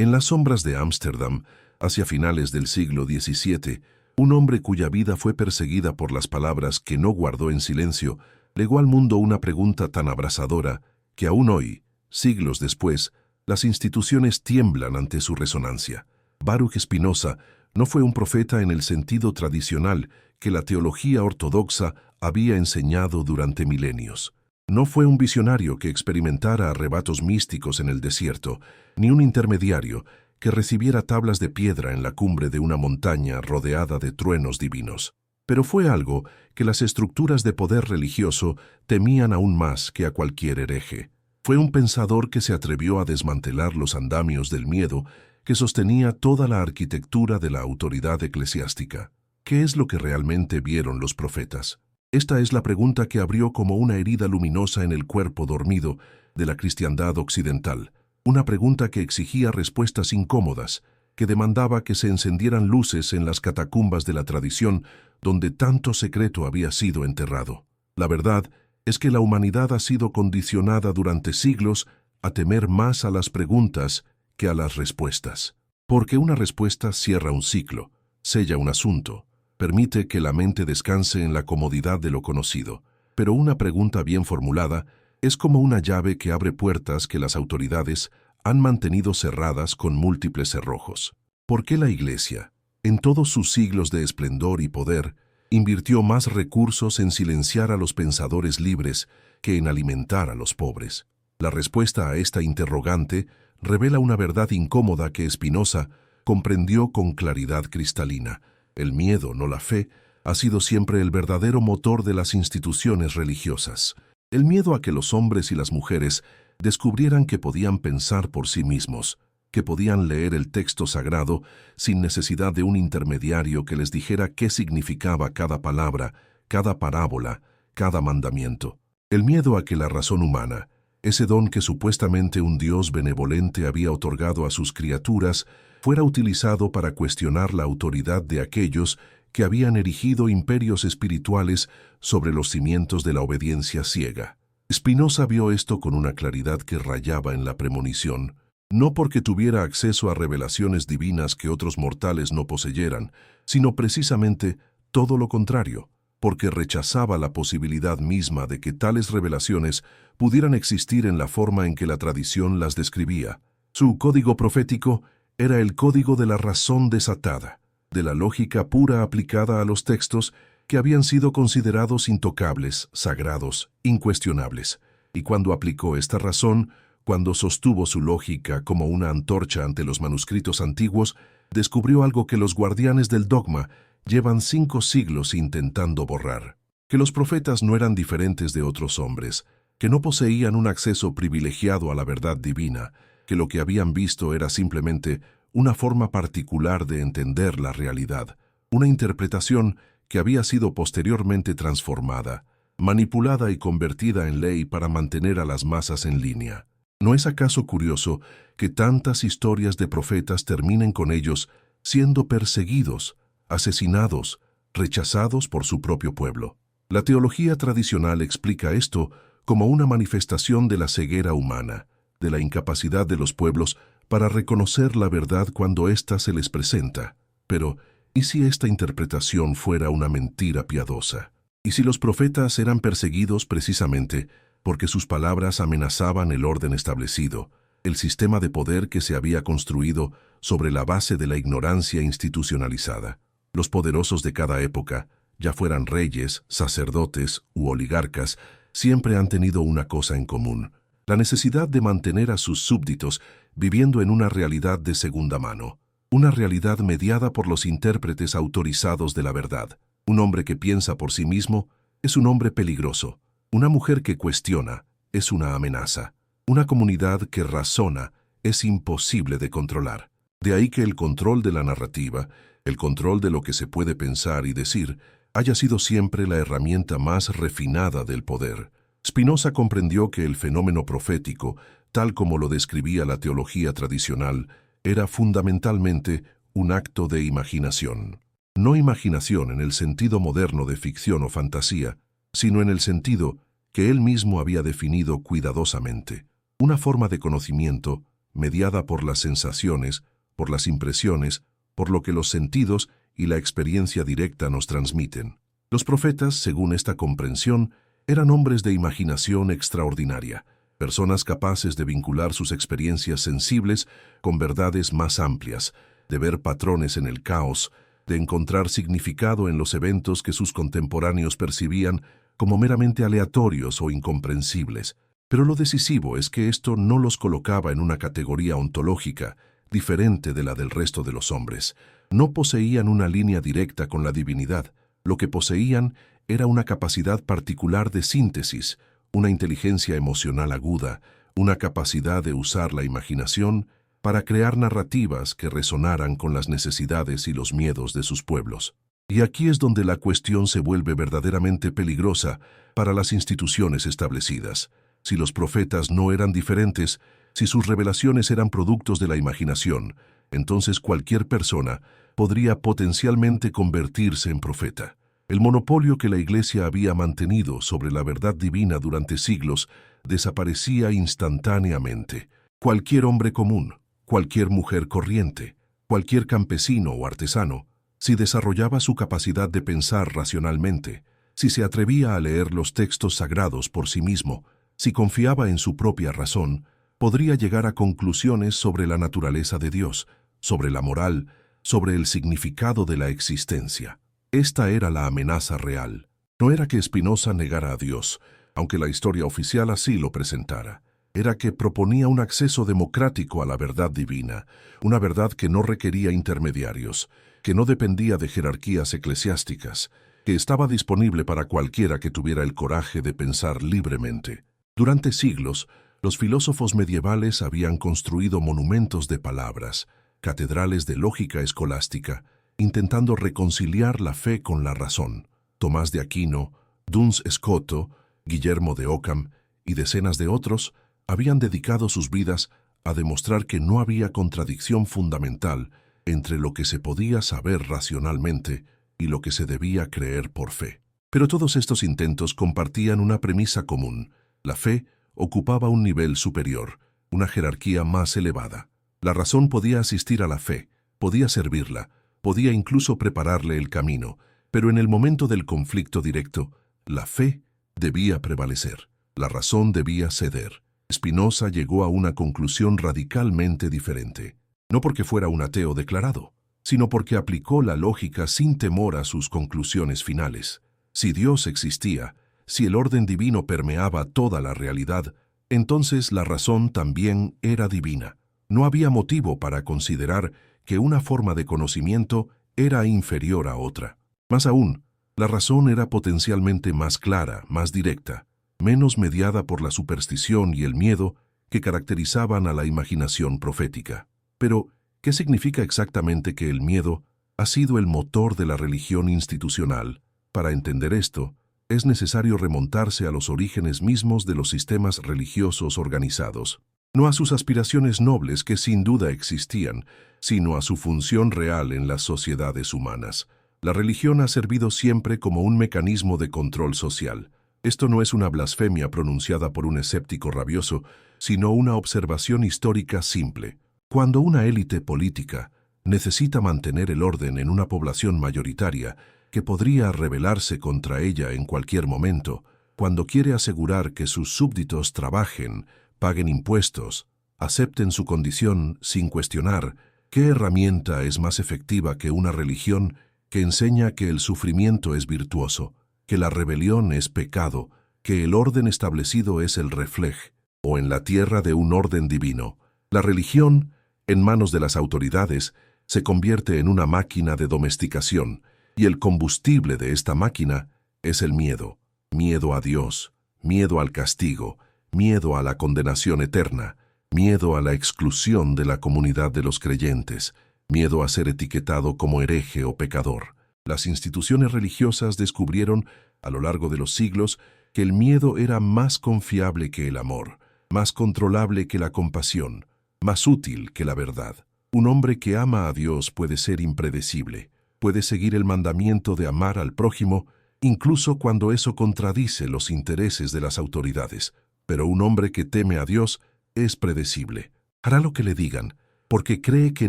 En las sombras de Ámsterdam, hacia finales del siglo XVII, un hombre cuya vida fue perseguida por las palabras que no guardó en silencio, legó al mundo una pregunta tan abrasadora que aún hoy, siglos después, las instituciones tiemblan ante su resonancia. Baruch Spinoza no fue un profeta en el sentido tradicional que la teología ortodoxa había enseñado durante milenios. No fue un visionario que experimentara arrebatos místicos en el desierto, ni un intermediario que recibiera tablas de piedra en la cumbre de una montaña rodeada de truenos divinos. Pero fue algo que las estructuras de poder religioso temían aún más que a cualquier hereje. Fue un pensador que se atrevió a desmantelar los andamios del miedo que sostenía toda la arquitectura de la autoridad eclesiástica. ¿Qué es lo que realmente vieron los profetas? Esta es la pregunta que abrió como una herida luminosa en el cuerpo dormido de la cristiandad occidental. Una pregunta que exigía respuestas incómodas, que demandaba que se encendieran luces en las catacumbas de la tradición donde tanto secreto había sido enterrado. La verdad es que la humanidad ha sido condicionada durante siglos a temer más a las preguntas que a las respuestas. Porque una respuesta cierra un ciclo, sella un asunto, permite que la mente descanse en la comodidad de lo conocido. Pero una pregunta bien formulada es como una llave que abre puertas que las autoridades han mantenido cerradas con múltiples cerrojos. ¿Por qué la Iglesia, en todos sus siglos de esplendor y poder, invirtió más recursos en silenciar a los pensadores libres que en alimentar a los pobres? La respuesta a esta interrogante revela una verdad incómoda que Spinoza comprendió con claridad cristalina. El miedo, no la fe, ha sido siempre el verdadero motor de las instituciones religiosas. El miedo a que los hombres y las mujeres descubrieran que podían pensar por sí mismos, que podían leer el texto sagrado sin necesidad de un intermediario que les dijera qué significaba cada palabra, cada parábola, cada mandamiento. El miedo a que la razón humana, ese don que supuestamente un Dios benevolente había otorgado a sus criaturas, fuera utilizado para cuestionar la autoridad de aquellos que habían erigido imperios espirituales sobre los cimientos de la obediencia ciega. Spinoza vio esto con una claridad que rayaba en la premonición, no porque tuviera acceso a revelaciones divinas que otros mortales no poseyeran, sino precisamente todo lo contrario, porque rechazaba la posibilidad misma de que tales revelaciones pudieran existir en la forma en que la tradición las describía. Su código profético era el código de la razón desatada, de la lógica pura aplicada a los textos que habían sido considerados intocables, sagrados, incuestionables. Y cuando aplicó esta razón, cuando sostuvo su lógica como una antorcha ante los manuscritos antiguos, descubrió algo que los guardianes del dogma llevan 5 siglos intentando borrar: que los profetas no eran diferentes de otros hombres, que no poseían un acceso privilegiado a la verdad divina, que lo que habían visto era simplemente una forma particular de entender la realidad, una interpretación que había sido posteriormente transformada, manipulada y convertida en ley para mantener a las masas en línea. ¿No es acaso curioso que tantas historias de profetas terminen con ellos siendo perseguidos, asesinados, rechazados por su propio pueblo? La teología tradicional explica esto como una manifestación de la ceguera humana, de la incapacidad de los pueblos para reconocer la verdad cuando ésta se les presenta. Pero, ¿y si esta interpretación fuera una mentira piadosa? ¿Y si los profetas eran perseguidos precisamente porque sus palabras amenazaban el orden establecido, el sistema de poder que se había construido sobre la base de la ignorancia institucionalizada? Los poderosos de cada época, ya fueran reyes, sacerdotes u oligarcas, siempre han tenido una cosa en común: la necesidad de mantener a sus súbditos viviendo en una realidad de segunda mano, una realidad mediada por los intérpretes autorizados de la verdad. Un hombre que piensa por sí mismo es un hombre peligroso. Una mujer que cuestiona es una amenaza. Una comunidad que razona es imposible de controlar. De ahí que el control de la narrativa, el control de lo que se puede pensar y decir, haya sido siempre la herramienta más refinada del poder. Spinoza comprendió que el fenómeno profético, tal como lo describía la teología tradicional, era fundamentalmente un acto de imaginación. No imaginación en el sentido moderno de ficción o fantasía, sino en el sentido que él mismo había definido cuidadosamente: una forma de conocimiento mediada por las sensaciones, por las impresiones, por lo que los sentidos y la experiencia directa nos transmiten. Los profetas, según esta comprensión, eran hombres de imaginación extraordinaria, personas capaces de vincular sus experiencias sensibles con verdades más amplias, de ver patrones en el caos, de encontrar significado en los eventos que sus contemporáneos percibían como meramente aleatorios o incomprensibles. Pero lo decisivo es que esto no los colocaba en una categoría ontológica, diferente de la del resto de los hombres. No poseían una línea directa con la divinidad. Lo que poseían era una capacidad particular de síntesis, una inteligencia emocional aguda, una capacidad de usar la imaginación para crear narrativas que resonaran con las necesidades y los miedos de sus pueblos. Y aquí es donde la cuestión se vuelve verdaderamente peligrosa para las instituciones establecidas. Si los profetas no eran diferentes, si sus revelaciones eran productos de la imaginación, entonces cualquier persona podría potencialmente convertirse en profeta. El monopolio que la Iglesia había mantenido sobre la verdad divina durante siglos desaparecía instantáneamente. Cualquier hombre común, cualquier mujer corriente, cualquier campesino o artesano, si desarrollaba su capacidad de pensar racionalmente, si se atrevía a leer los textos sagrados por sí mismo, si confiaba en su propia razón, podría llegar a conclusiones sobre la naturaleza de Dios, sobre la moral, sobre el significado de la existencia. Esta era la amenaza real. No era que Spinoza negara a Dios, aunque la historia oficial así lo presentara. Era que proponía un acceso democrático a la verdad divina, una verdad que no requería intermediarios, que no dependía de jerarquías eclesiásticas, que estaba disponible para cualquiera que tuviera el coraje de pensar libremente. Durante siglos, los filósofos medievales habían construido monumentos de palabras, catedrales de lógica escolástica, intentando reconciliar la fe con la razón. Tomás de Aquino, Duns Scoto, Guillermo de Ockham y decenas de otros habían dedicado sus vidas a demostrar que no había contradicción fundamental entre lo que se podía saber racionalmente y lo que se debía creer por fe. Pero todos estos intentos compartían una premisa común. La fe ocupaba un nivel superior, una jerarquía más elevada. La razón podía asistir a la fe, podía servirla, podía incluso prepararle el camino, pero en el momento del conflicto directo, la fe debía prevalecer, la razón debía ceder. Spinoza llegó a una conclusión radicalmente diferente, no porque fuera un ateo declarado, sino porque aplicó la lógica sin temor a sus conclusiones finales. Si Dios existía, si el orden divino permeaba toda la realidad, entonces la razón también era divina. No había motivo para considerar que una forma de conocimiento era inferior a otra. Más aún, la razón era potencialmente más clara, más directa, menos mediada por la superstición y el miedo que caracterizaban a la imaginación profética. Pero, ¿qué significa exactamente que el miedo ha sido el motor de la religión institucional? Para entender esto, es necesario remontarse a los orígenes mismos de los sistemas religiosos organizados. No a sus aspiraciones nobles que sin duda existían, sino a su función real en las sociedades humanas. La religión ha servido siempre como un mecanismo de control social. Esto no es una blasfemia pronunciada por un escéptico rabioso, sino una observación histórica simple. Cuando una élite política necesita mantener el orden en una población mayoritaria que podría rebelarse contra ella en cualquier momento, cuando quiere asegurar que sus súbditos trabajen, paguen impuestos, acepten su condición sin cuestionar, ¿qué herramienta es más efectiva que una religión que enseña que el sufrimiento es virtuoso, que la rebelión es pecado, que el orden establecido es el reflejo, o en la tierra de un orden divino? La religión, en manos de las autoridades, se convierte en una máquina de domesticación, y el combustible de esta máquina es el miedo. Miedo a Dios, miedo al castigo, miedo a la condenación eterna, miedo a la exclusión de la comunidad de los creyentes, miedo a ser etiquetado como hereje o pecador. Las instituciones religiosas descubrieron, a lo largo de los siglos, que el miedo era más confiable que el amor, más controlable que la compasión, más útil que la verdad. Un hombre que ama a Dios puede ser impredecible, puede seguir el mandamiento de amar al prójimo, incluso cuando eso contradice los intereses de las autoridades. Pero un hombre que teme a Dios es predecible. Hará lo que le digan, porque cree que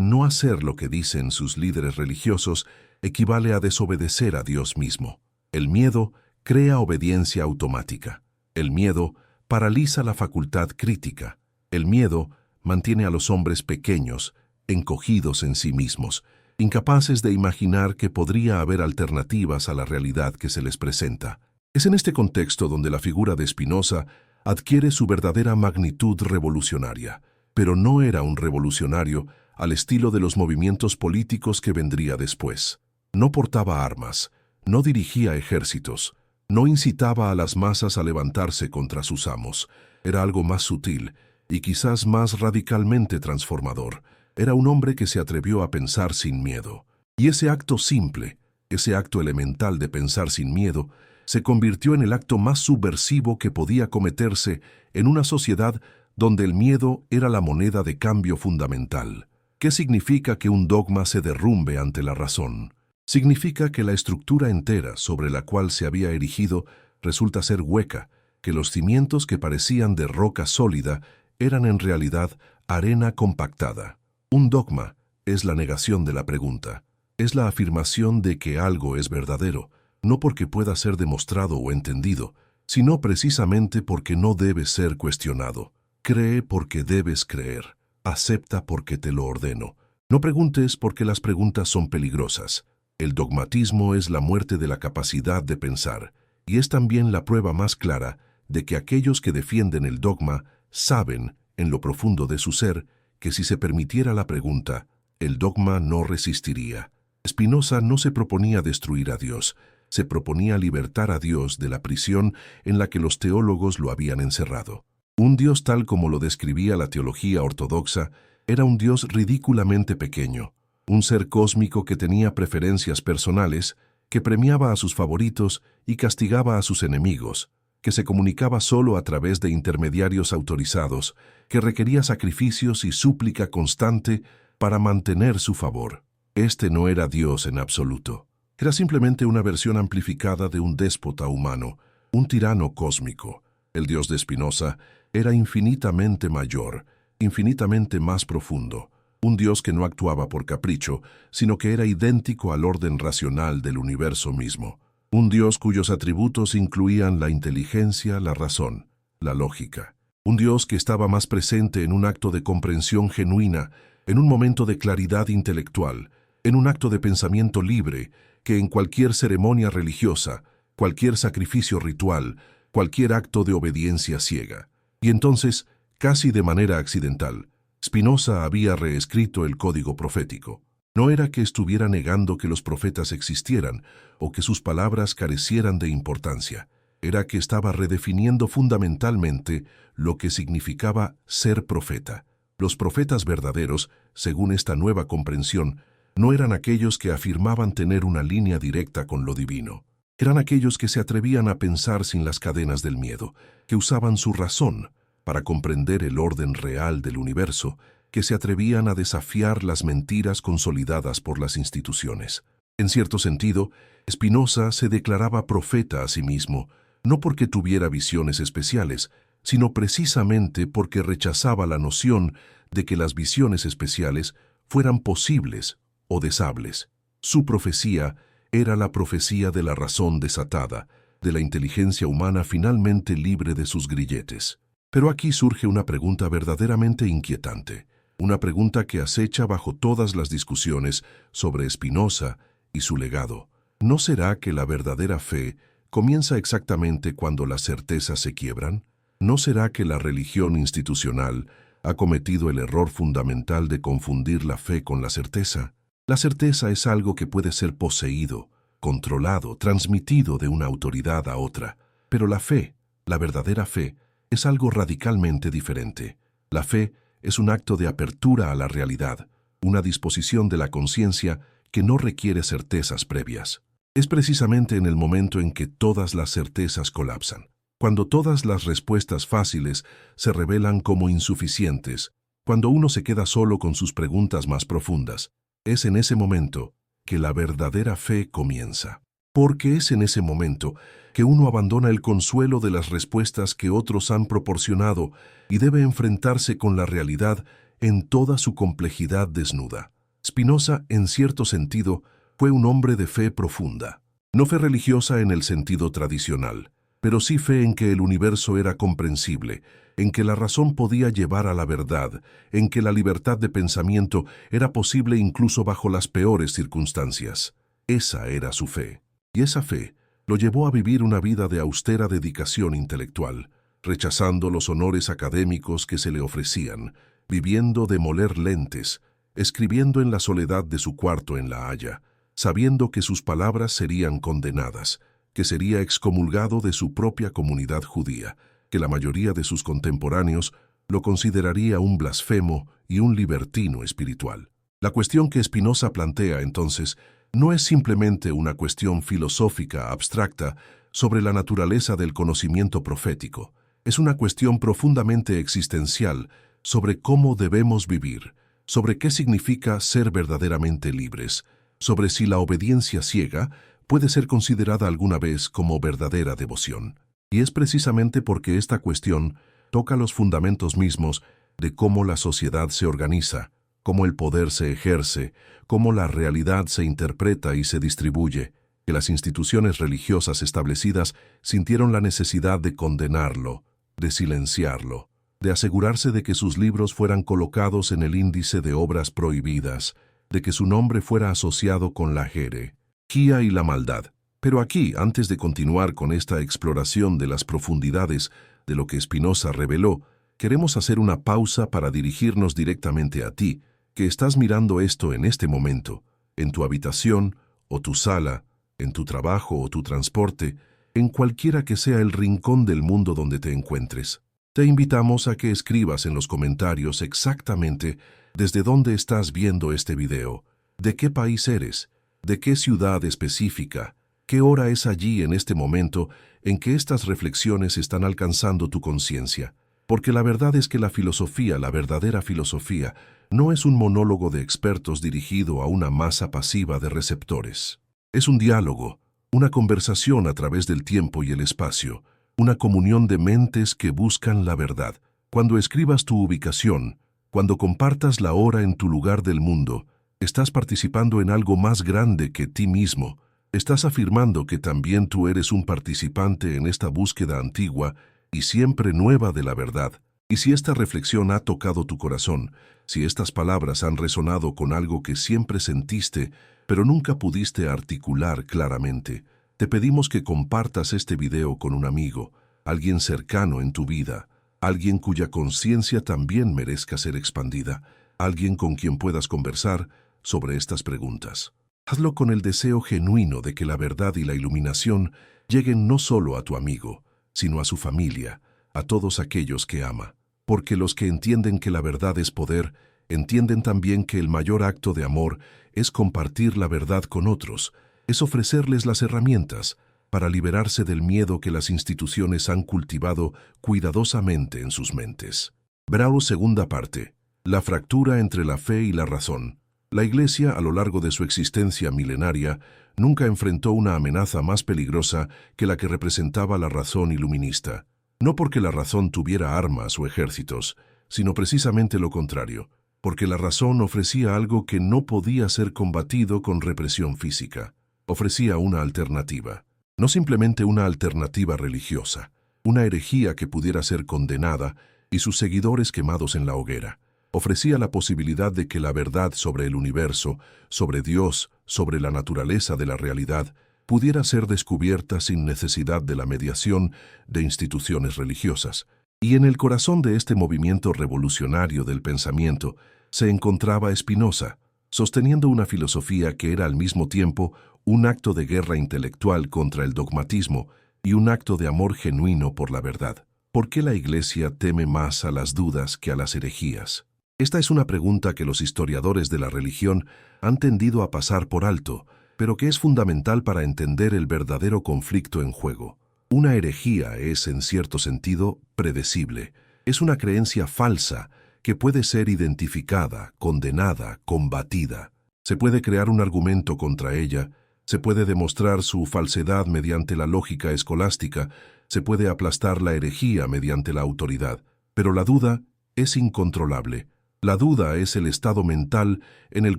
no hacer lo que dicen sus líderes religiosos equivale a desobedecer a Dios mismo. El miedo crea obediencia automática. El miedo paraliza la facultad crítica. El miedo mantiene a los hombres pequeños, encogidos en sí mismos, incapaces de imaginar que podría haber alternativas a la realidad que se les presenta. Es en este contexto donde la figura de Spinoza adquiere su verdadera magnitud revolucionaria, pero no era un revolucionario al estilo de los movimientos políticos que vendría después. No portaba armas, no dirigía ejércitos, no incitaba a las masas a levantarse contra sus amos. Era algo más sutil y quizás más radicalmente transformador. Era un hombre que se atrevió a pensar sin miedo. Y ese acto simple, ese acto elemental de pensar sin miedo, se convirtió en el acto más subversivo que podía cometerse en una sociedad donde el miedo era la moneda de cambio fundamental. ¿Qué significa que un dogma se derrumbe ante la razón? Significa que la estructura entera sobre la cual se había erigido resulta ser hueca, que los cimientos que parecían de roca sólida eran en realidad arena compactada. Un dogma es la negación de la pregunta, es la afirmación de que algo es verdadero, no porque pueda ser demostrado o entendido, sino precisamente porque no debe ser cuestionado. Cree porque debes creer, acepta porque te lo ordeno. No preguntes porque las preguntas son peligrosas. El dogmatismo es la muerte de la capacidad de pensar, y es también la prueba más clara de que aquellos que defienden el dogma saben, en lo profundo de su ser, que si se permitiera la pregunta, el dogma no resistiría. Spinoza no se proponía destruir a Dios, se proponía libertar a Dios de la prisión en la que los teólogos lo habían encerrado. Un Dios tal como lo describía la teología ortodoxa era un Dios ridículamente pequeño, un ser cósmico que tenía preferencias personales, que premiaba a sus favoritos y castigaba a sus enemigos, que se comunicaba solo a través de intermediarios autorizados, que requería sacrificios y súplica constante para mantener su favor. Este no era Dios en absoluto. Era simplemente una versión amplificada de un déspota humano, un tirano cósmico. El Dios de Spinoza era infinitamente mayor, infinitamente más profundo, un Dios que no actuaba por capricho, sino que era idéntico al orden racional del universo mismo. Un Dios cuyos atributos incluían la inteligencia, la razón, la lógica. Un Dios que estaba más presente en un acto de comprensión genuina, en un momento de claridad intelectual, en un acto de pensamiento libre, que en cualquier ceremonia religiosa, cualquier sacrificio ritual, cualquier acto de obediencia ciega. Y entonces, casi de manera accidental, Spinoza había reescrito el código profético. No era que estuviera negando que los profetas existieran o que sus palabras carecieran de importancia. Era que estaba redefiniendo fundamentalmente lo que significaba ser profeta. Los profetas verdaderos, según esta nueva comprensión, no eran aquellos que afirmaban tener una línea directa con lo divino. Eran aquellos que se atrevían a pensar sin las cadenas del miedo, que usaban su razón para comprender el orden real del universo, que se atrevían a desafiar las mentiras consolidadas por las instituciones. En cierto sentido, Spinoza se declaraba profeta a sí mismo, no porque tuviera visiones especiales, sino precisamente porque rechazaba la noción de que las visiones especiales fueran posibles o deseables. Su profecía era la profecía de la razón desatada, de la inteligencia humana finalmente libre de sus grilletes. Pero aquí surge una pregunta verdaderamente inquietante, una pregunta que acecha bajo todas las discusiones sobre Spinoza y su legado. ¿No será que la verdadera fe comienza exactamente cuando las certezas se quiebran? ¿No será que la religión institucional ha cometido el error fundamental de confundir la fe con la certeza? La certeza es algo que puede ser poseído, controlado, transmitido de una autoridad a otra. Pero la fe, la verdadera fe, es algo radicalmente diferente. La fe es un acto de apertura a la realidad, una disposición de la conciencia que no requiere certezas previas. Es precisamente en el momento en que todas las certezas colapsan, cuando todas las respuestas fáciles se revelan como insuficientes, cuando uno se queda solo con sus preguntas más profundas, es en ese momento que la verdadera fe comienza. Porque es en ese momento que uno abandona el consuelo de las respuestas que otros han proporcionado y debe enfrentarse con la realidad en toda su complejidad desnuda. Spinoza, en cierto sentido, fue un hombre de fe profunda. No fe religiosa en el sentido tradicional, pero sí fe en que el universo era comprensible, en que la razón podía llevar a la verdad, en que la libertad de pensamiento era posible incluso bajo las peores circunstancias. Esa era su fe. Y esa fe lo llevó a vivir una vida de austera dedicación intelectual, rechazando los honores académicos que se le ofrecían, viviendo de moler lentes, escribiendo en la soledad de su cuarto en La Haya, sabiendo que sus palabras serían condenadas, que sería excomulgado de su propia comunidad judía, que la mayoría de sus contemporáneos lo consideraría un blasfemo y un libertino espiritual. La cuestión que Spinoza plantea, entonces, no es simplemente una cuestión filosófica abstracta sobre la naturaleza del conocimiento profético. Es una cuestión profundamente existencial sobre cómo debemos vivir, sobre qué significa ser verdaderamente libres, sobre si la obediencia ciega puede ser considerada alguna vez como verdadera devoción. Y es precisamente porque esta cuestión toca los fundamentos mismos de cómo la sociedad se organiza, cómo el poder se ejerce, cómo la realidad se interpreta y se distribuye, que las instituciones religiosas establecidas sintieron la necesidad de condenarlo, de silenciarlo, de asegurarse de que sus libros fueran colocados en el índice de obras prohibidas, de que su nombre fuera asociado con la herejía y la maldad. Pero aquí, antes de continuar con esta exploración de las profundidades de lo que Spinoza reveló, queremos hacer una pausa para dirigirnos directamente a ti, que estás mirando esto en este momento, en tu habitación o tu sala, en tu trabajo o tu transporte, en cualquiera que sea el rincón del mundo donde te encuentres. Te invitamos a que escribas en los comentarios exactamente desde dónde estás viendo este video, de qué país eres, de qué ciudad específica, qué hora es allí en este momento en que estas reflexiones están alcanzando tu conciencia. Porque la verdad es que la filosofía, la verdadera filosofía, no es un monólogo de expertos dirigido a una masa pasiva de receptores. Es un diálogo, una conversación a través del tiempo y el espacio, una comunión de mentes que buscan la verdad. Cuando escribas tu ubicación, cuando compartas la hora en tu lugar del mundo, estás participando en algo más grande que ti mismo. Estás afirmando que también tú eres un participante en esta búsqueda antigua y siempre nueva de la verdad. Y si esta reflexión ha tocado tu corazón, si estas palabras han resonado con algo que siempre sentiste, pero nunca pudiste articular claramente, te pedimos que compartas este video con un amigo, alguien cercano en tu vida, alguien cuya conciencia también merezca ser expandida, alguien con quien puedas conversar sobre estas preguntas. Hazlo con el deseo genuino de que la verdad y la iluminación lleguen no solo a tu amigo, sino a su familia, a todos aquellos que ama. Porque los que entienden que la verdad es poder, entienden también que el mayor acto de amor es compartir la verdad con otros, es ofrecerles las herramientas para liberarse del miedo que las instituciones han cultivado cuidadosamente en sus mentes. Bravo, segunda parte. La fractura entre la fe y la razón. La Iglesia, a lo largo de su existencia milenaria, nunca enfrentó una amenaza más peligrosa que la que representaba la razón iluminista. No porque la razón tuviera armas o ejércitos, sino precisamente lo contrario, porque la razón ofrecía algo que no podía ser combatido con represión física. Ofrecía una alternativa, no simplemente una alternativa religiosa, una herejía que pudiera ser condenada y sus seguidores quemados en la hoguera. Ofrecía la posibilidad de que la verdad sobre el universo, sobre Dios, sobre la naturaleza de la realidad, pudiera ser descubierta sin necesidad de la mediación de instituciones religiosas. Y en el corazón de este movimiento revolucionario del pensamiento se encontraba Spinoza, sosteniendo una filosofía que era al mismo tiempo un acto de guerra intelectual contra el dogmatismo y un acto de amor genuino por la verdad. ¿Por qué la Iglesia teme más a las dudas que a las herejías? Esta es una pregunta que los historiadores de la religión han tendido a pasar por alto, pero que es fundamental para entender el verdadero conflicto en juego. Una herejía es, en cierto sentido, predecible. Es una creencia falsa que puede ser identificada, condenada, combatida. Se puede crear un argumento contra ella, se puede demostrar su falsedad mediante la lógica escolástica, se puede aplastar la herejía mediante la autoridad, pero la duda es incontrolable. La duda es el estado mental en el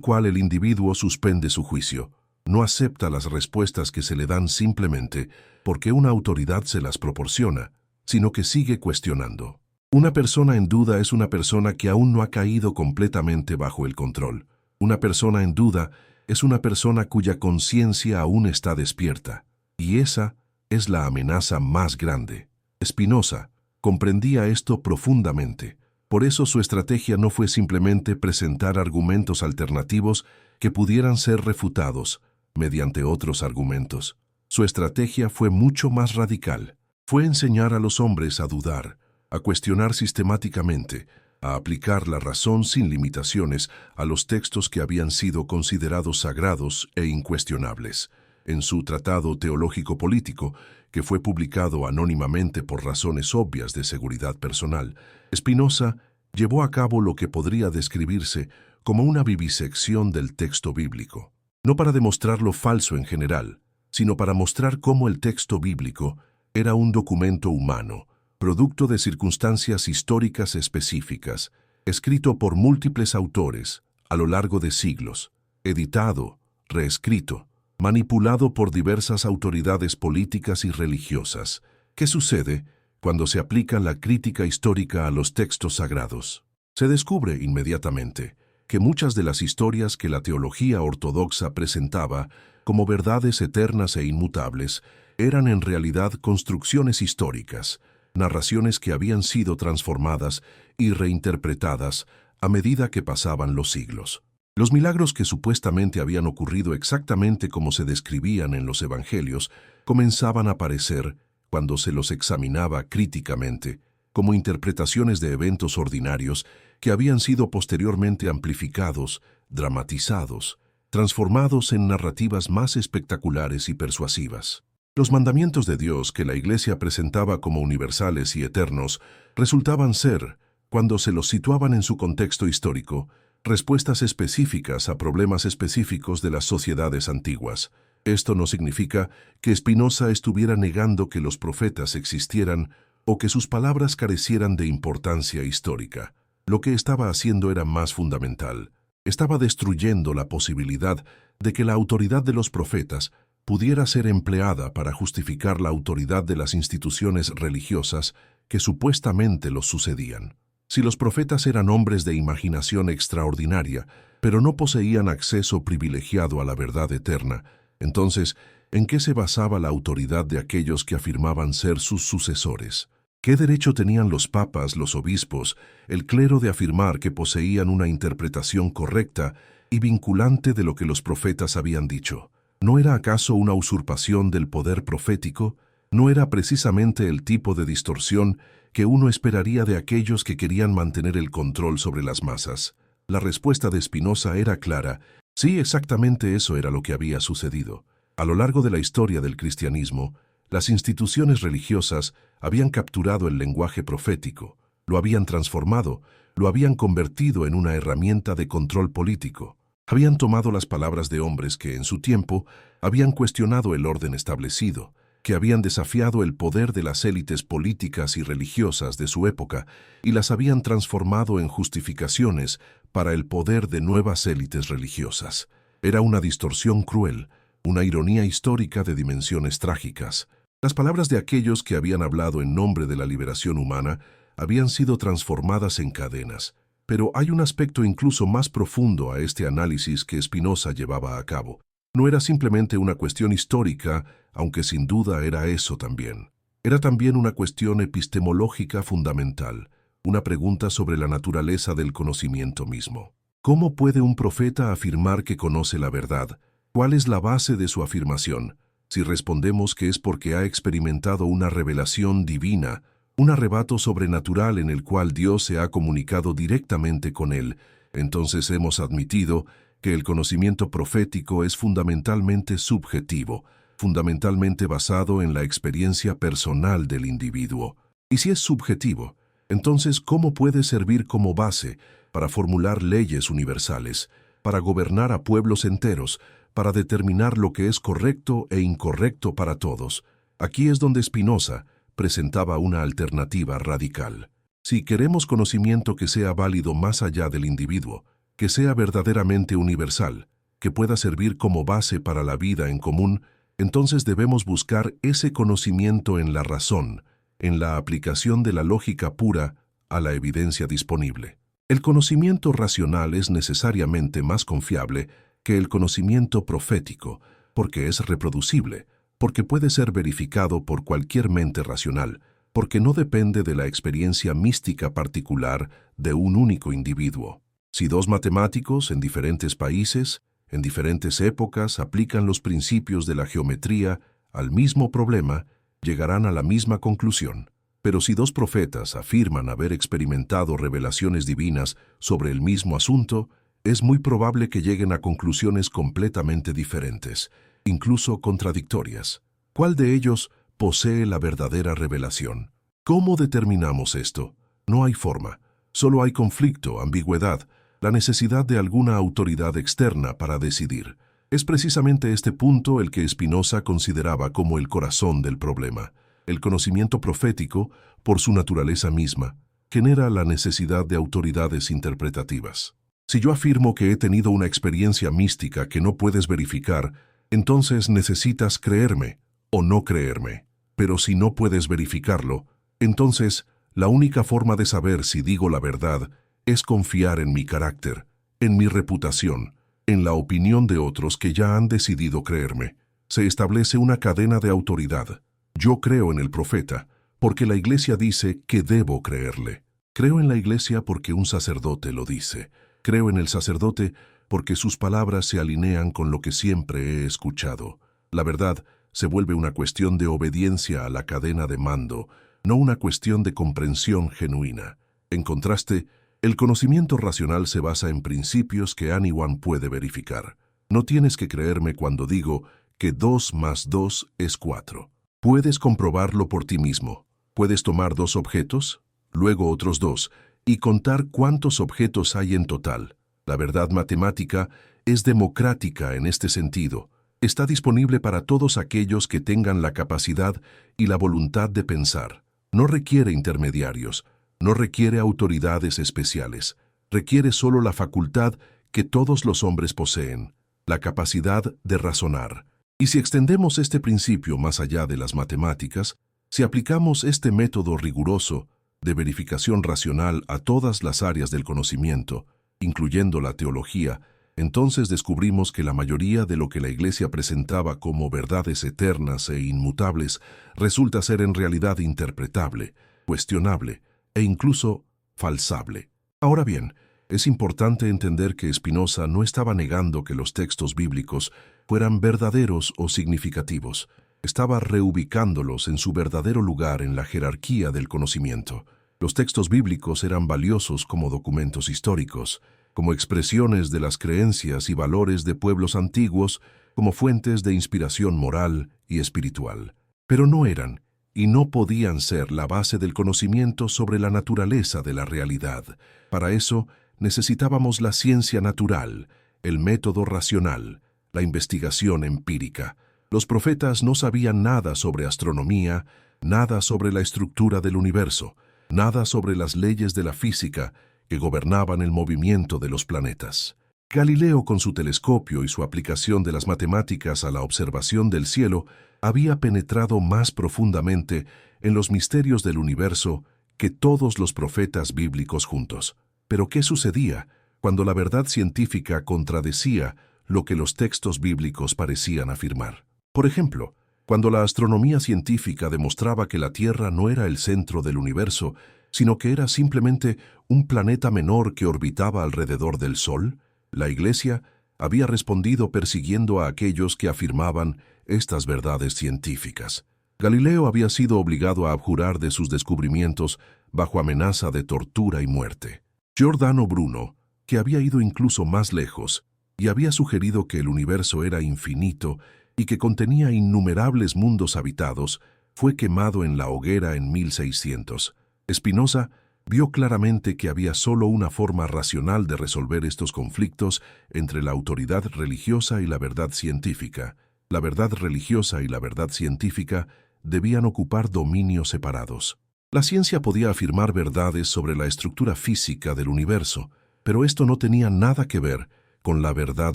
cual el individuo suspende su juicio. No acepta las respuestas que se le dan simplemente porque una autoridad se las proporciona, sino que sigue cuestionando. Una persona en duda es una persona que aún no ha caído completamente bajo el control. Una persona en duda es una persona cuya conciencia aún está despierta, y esa es la amenaza más grande. Spinoza comprendía esto profundamente. Por eso su estrategia no fue simplemente presentar argumentos alternativos que pudieran ser refutados mediante otros argumentos. Su estrategia fue mucho más radical. Fue enseñar a los hombres a dudar, a cuestionar sistemáticamente, a aplicar la razón sin limitaciones a los textos que habían sido considerados sagrados e incuestionables. En su Tratado Teológico-Político, que fue publicado anónimamente por razones obvias de seguridad personal, Spinoza llevó a cabo lo que podría describirse como una vivisección del texto bíblico. No para demostrar lo falso en general, sino para mostrar cómo el texto bíblico era un documento humano, producto de circunstancias históricas específicas, escrito por múltiples autores a lo largo de siglos, editado, reescrito, manipulado por diversas autoridades políticas y religiosas. ¿Qué sucede cuando se aplica la crítica histórica a los textos sagrados? Se descubre inmediatamente que muchas de las historias que la teología ortodoxa presentaba como verdades eternas e inmutables eran en realidad construcciones históricas, narraciones que habían sido transformadas y reinterpretadas a medida que pasaban los siglos. Los milagros que supuestamente habían ocurrido exactamente como se describían en los evangelios comenzaban a aparecer, cuando se los examinaba críticamente, como interpretaciones de eventos ordinarios que habían sido posteriormente amplificados, dramatizados, transformados en narrativas más espectaculares y persuasivas. Los mandamientos de Dios que la Iglesia presentaba como universales y eternos resultaban ser, cuando se los situaban en su contexto histórico, respuestas específicas a problemas específicos de las sociedades antiguas. Esto no significa que Spinoza estuviera negando que los profetas existieran o que sus palabras carecieran de importancia histórica. Lo que estaba haciendo era más fundamental. Estaba destruyendo la posibilidad de que la autoridad de los profetas pudiera ser empleada para justificar la autoridad de las instituciones religiosas que supuestamente los sucedían. Si los profetas eran hombres de imaginación extraordinaria, pero no poseían acceso privilegiado a la verdad eterna, entonces, ¿en qué se basaba la autoridad de aquellos que afirmaban ser sus sucesores? ¿Qué derecho tenían los papas, los obispos, el clero de afirmar que poseían una interpretación correcta y vinculante de lo que los profetas habían dicho? ¿No era acaso una usurpación del poder profético? ¿No era precisamente el tipo de distorsión que uno esperaría de aquellos que querían mantener el control sobre las masas? La respuesta de Spinoza era clara. Sí, exactamente eso era lo que había sucedido. A lo largo de la historia del cristianismo, las instituciones religiosas habían capturado el lenguaje profético, lo habían transformado, lo habían convertido en una herramienta de control político. Habían tomado las palabras de hombres que, en su tiempo, habían cuestionado el orden establecido, que habían desafiado el poder de las élites políticas y religiosas de su época y las habían transformado en justificaciones para el poder de nuevas élites religiosas. Era una distorsión cruel, una ironía histórica de dimensiones trágicas. Las palabras de aquellos que habían hablado en nombre de la liberación humana habían sido transformadas en cadenas. Pero hay un aspecto incluso más profundo a este análisis que Spinoza llevaba a cabo. No era simplemente una cuestión histórica, aunque sin duda era eso también. Era también una cuestión epistemológica fundamental, una pregunta sobre la naturaleza del conocimiento mismo. ¿Cómo puede un profeta afirmar que conoce la verdad? ¿Cuál es la base de su afirmación? Si respondemos que es porque ha experimentado una revelación divina, un arrebato sobrenatural en el cual Dios se ha comunicado directamente con él, entonces hemos admitido que el conocimiento profético es fundamentalmente subjetivo, fundamentalmente basado en la experiencia personal del individuo. Y si es subjetivo, entonces ¿cómo puede servir como base para formular leyes universales, para gobernar a pueblos enteros, para determinar lo que es correcto e incorrecto para todos? Aquí es donde Spinoza presentaba una alternativa radical. Si queremos conocimiento que sea válido más allá del individuo, que sea verdaderamente universal, que pueda servir como base para la vida en común, entonces debemos buscar ese conocimiento en la razón, en la aplicación de la lógica pura a la evidencia disponible. El conocimiento racional es necesariamente más confiable que el conocimiento profético, porque es reproducible, porque puede ser verificado por cualquier mente racional, porque no depende de la experiencia mística particular de un único individuo. Si dos matemáticos en diferentes países, en diferentes épocas, aplican los principios de la geometría al mismo problema, llegarán a la misma conclusión. Pero si dos profetas afirman haber experimentado revelaciones divinas sobre el mismo asunto, es muy probable que lleguen a conclusiones completamente diferentes, incluso contradictorias. ¿Cuál de ellos posee la verdadera revelación? ¿Cómo determinamos esto? No hay forma. Solo hay conflicto, ambigüedad, la necesidad de alguna autoridad externa para decidir. Es precisamente este punto el que Spinoza consideraba como el corazón del problema. El conocimiento profético, por su naturaleza misma, genera la necesidad de autoridades interpretativas. Si yo afirmo que he tenido una experiencia mística que no puedes verificar, entonces necesitas creerme o no creerme. Pero si no puedes verificarlo, entonces la única forma de saber si digo la verdad es confiar en mi carácter, en mi reputación, en la opinión de otros que ya han decidido creerme. Se establece una cadena de autoridad. Yo creo en el profeta, porque la Iglesia dice que debo creerle. Creo en la Iglesia porque un sacerdote lo dice. Creo en el sacerdote porque sus palabras se alinean con lo que siempre he escuchado. La verdad se vuelve una cuestión de obediencia a la cadena de mando, no una cuestión de comprensión genuina. En contraste, el conocimiento racional se basa en principios que anyone puede verificar. No tienes que creerme cuando digo que 2 más 2 es 4. Puedes comprobarlo por ti mismo. Puedes tomar 2 objetos, luego otros 2, y contar cuántos objetos hay en total. La verdad matemática es democrática en este sentido. Está disponible para todos aquellos que tengan la capacidad y la voluntad de pensar. No requiere intermediarios, no requiere autoridades especiales. Requiere solo la facultad que todos los hombres poseen, la capacidad de razonar. Y si extendemos este principio más allá de las matemáticas, si aplicamos este método riguroso de verificación racional a todas las áreas del conocimiento, incluyendo la teología, entonces descubrimos que la mayoría de lo que la Iglesia presentaba como verdades eternas e inmutables resulta ser en realidad interpretable, cuestionable e incluso falsable. Ahora bien, es importante entender que Spinoza no estaba negando que los textos bíblicos fueran verdaderos o significativos. Estaba reubicándolos en su verdadero lugar en la jerarquía del conocimiento. Los textos bíblicos eran valiosos como documentos históricos, como expresiones de las creencias y valores de pueblos antiguos, como fuentes de inspiración moral y espiritual. Pero no eran, y no podían ser la base del conocimiento sobre la naturaleza de la realidad. Para eso, necesitábamos la ciencia natural, el método racional, la investigación empírica. Los profetas no sabían nada sobre astronomía, nada sobre la estructura del universo, nada sobre las leyes de la física que gobernaban el movimiento de los planetas. Galileo, con su telescopio y su aplicación de las matemáticas a la observación del cielo, había penetrado más profundamente en los misterios del universo que todos los profetas bíblicos juntos. Pero ¿qué sucedía cuando la verdad científica contradecía lo que los textos bíblicos parecían afirmar? Por ejemplo, cuando la astronomía científica demostraba que la Tierra no era el centro del universo, sino que era simplemente un planeta menor que orbitaba alrededor del Sol, la Iglesia había respondido persiguiendo a aquellos que afirmaban estas verdades científicas. Galileo había sido obligado a abjurar de sus descubrimientos bajo amenaza de tortura y muerte. Giordano Bruno, que había ido incluso más lejos y había sugerido que el universo era infinito y que contenía innumerables mundos habitados, fue quemado en la hoguera en 1600. Spinoza vio claramente que había solo una forma racional de resolver estos conflictos entre la autoridad religiosa y la verdad científica. La verdad religiosa y la verdad científica debían ocupar dominios separados. La ciencia podía afirmar verdades sobre la estructura física del universo, pero esto no tenía nada que ver con la verdad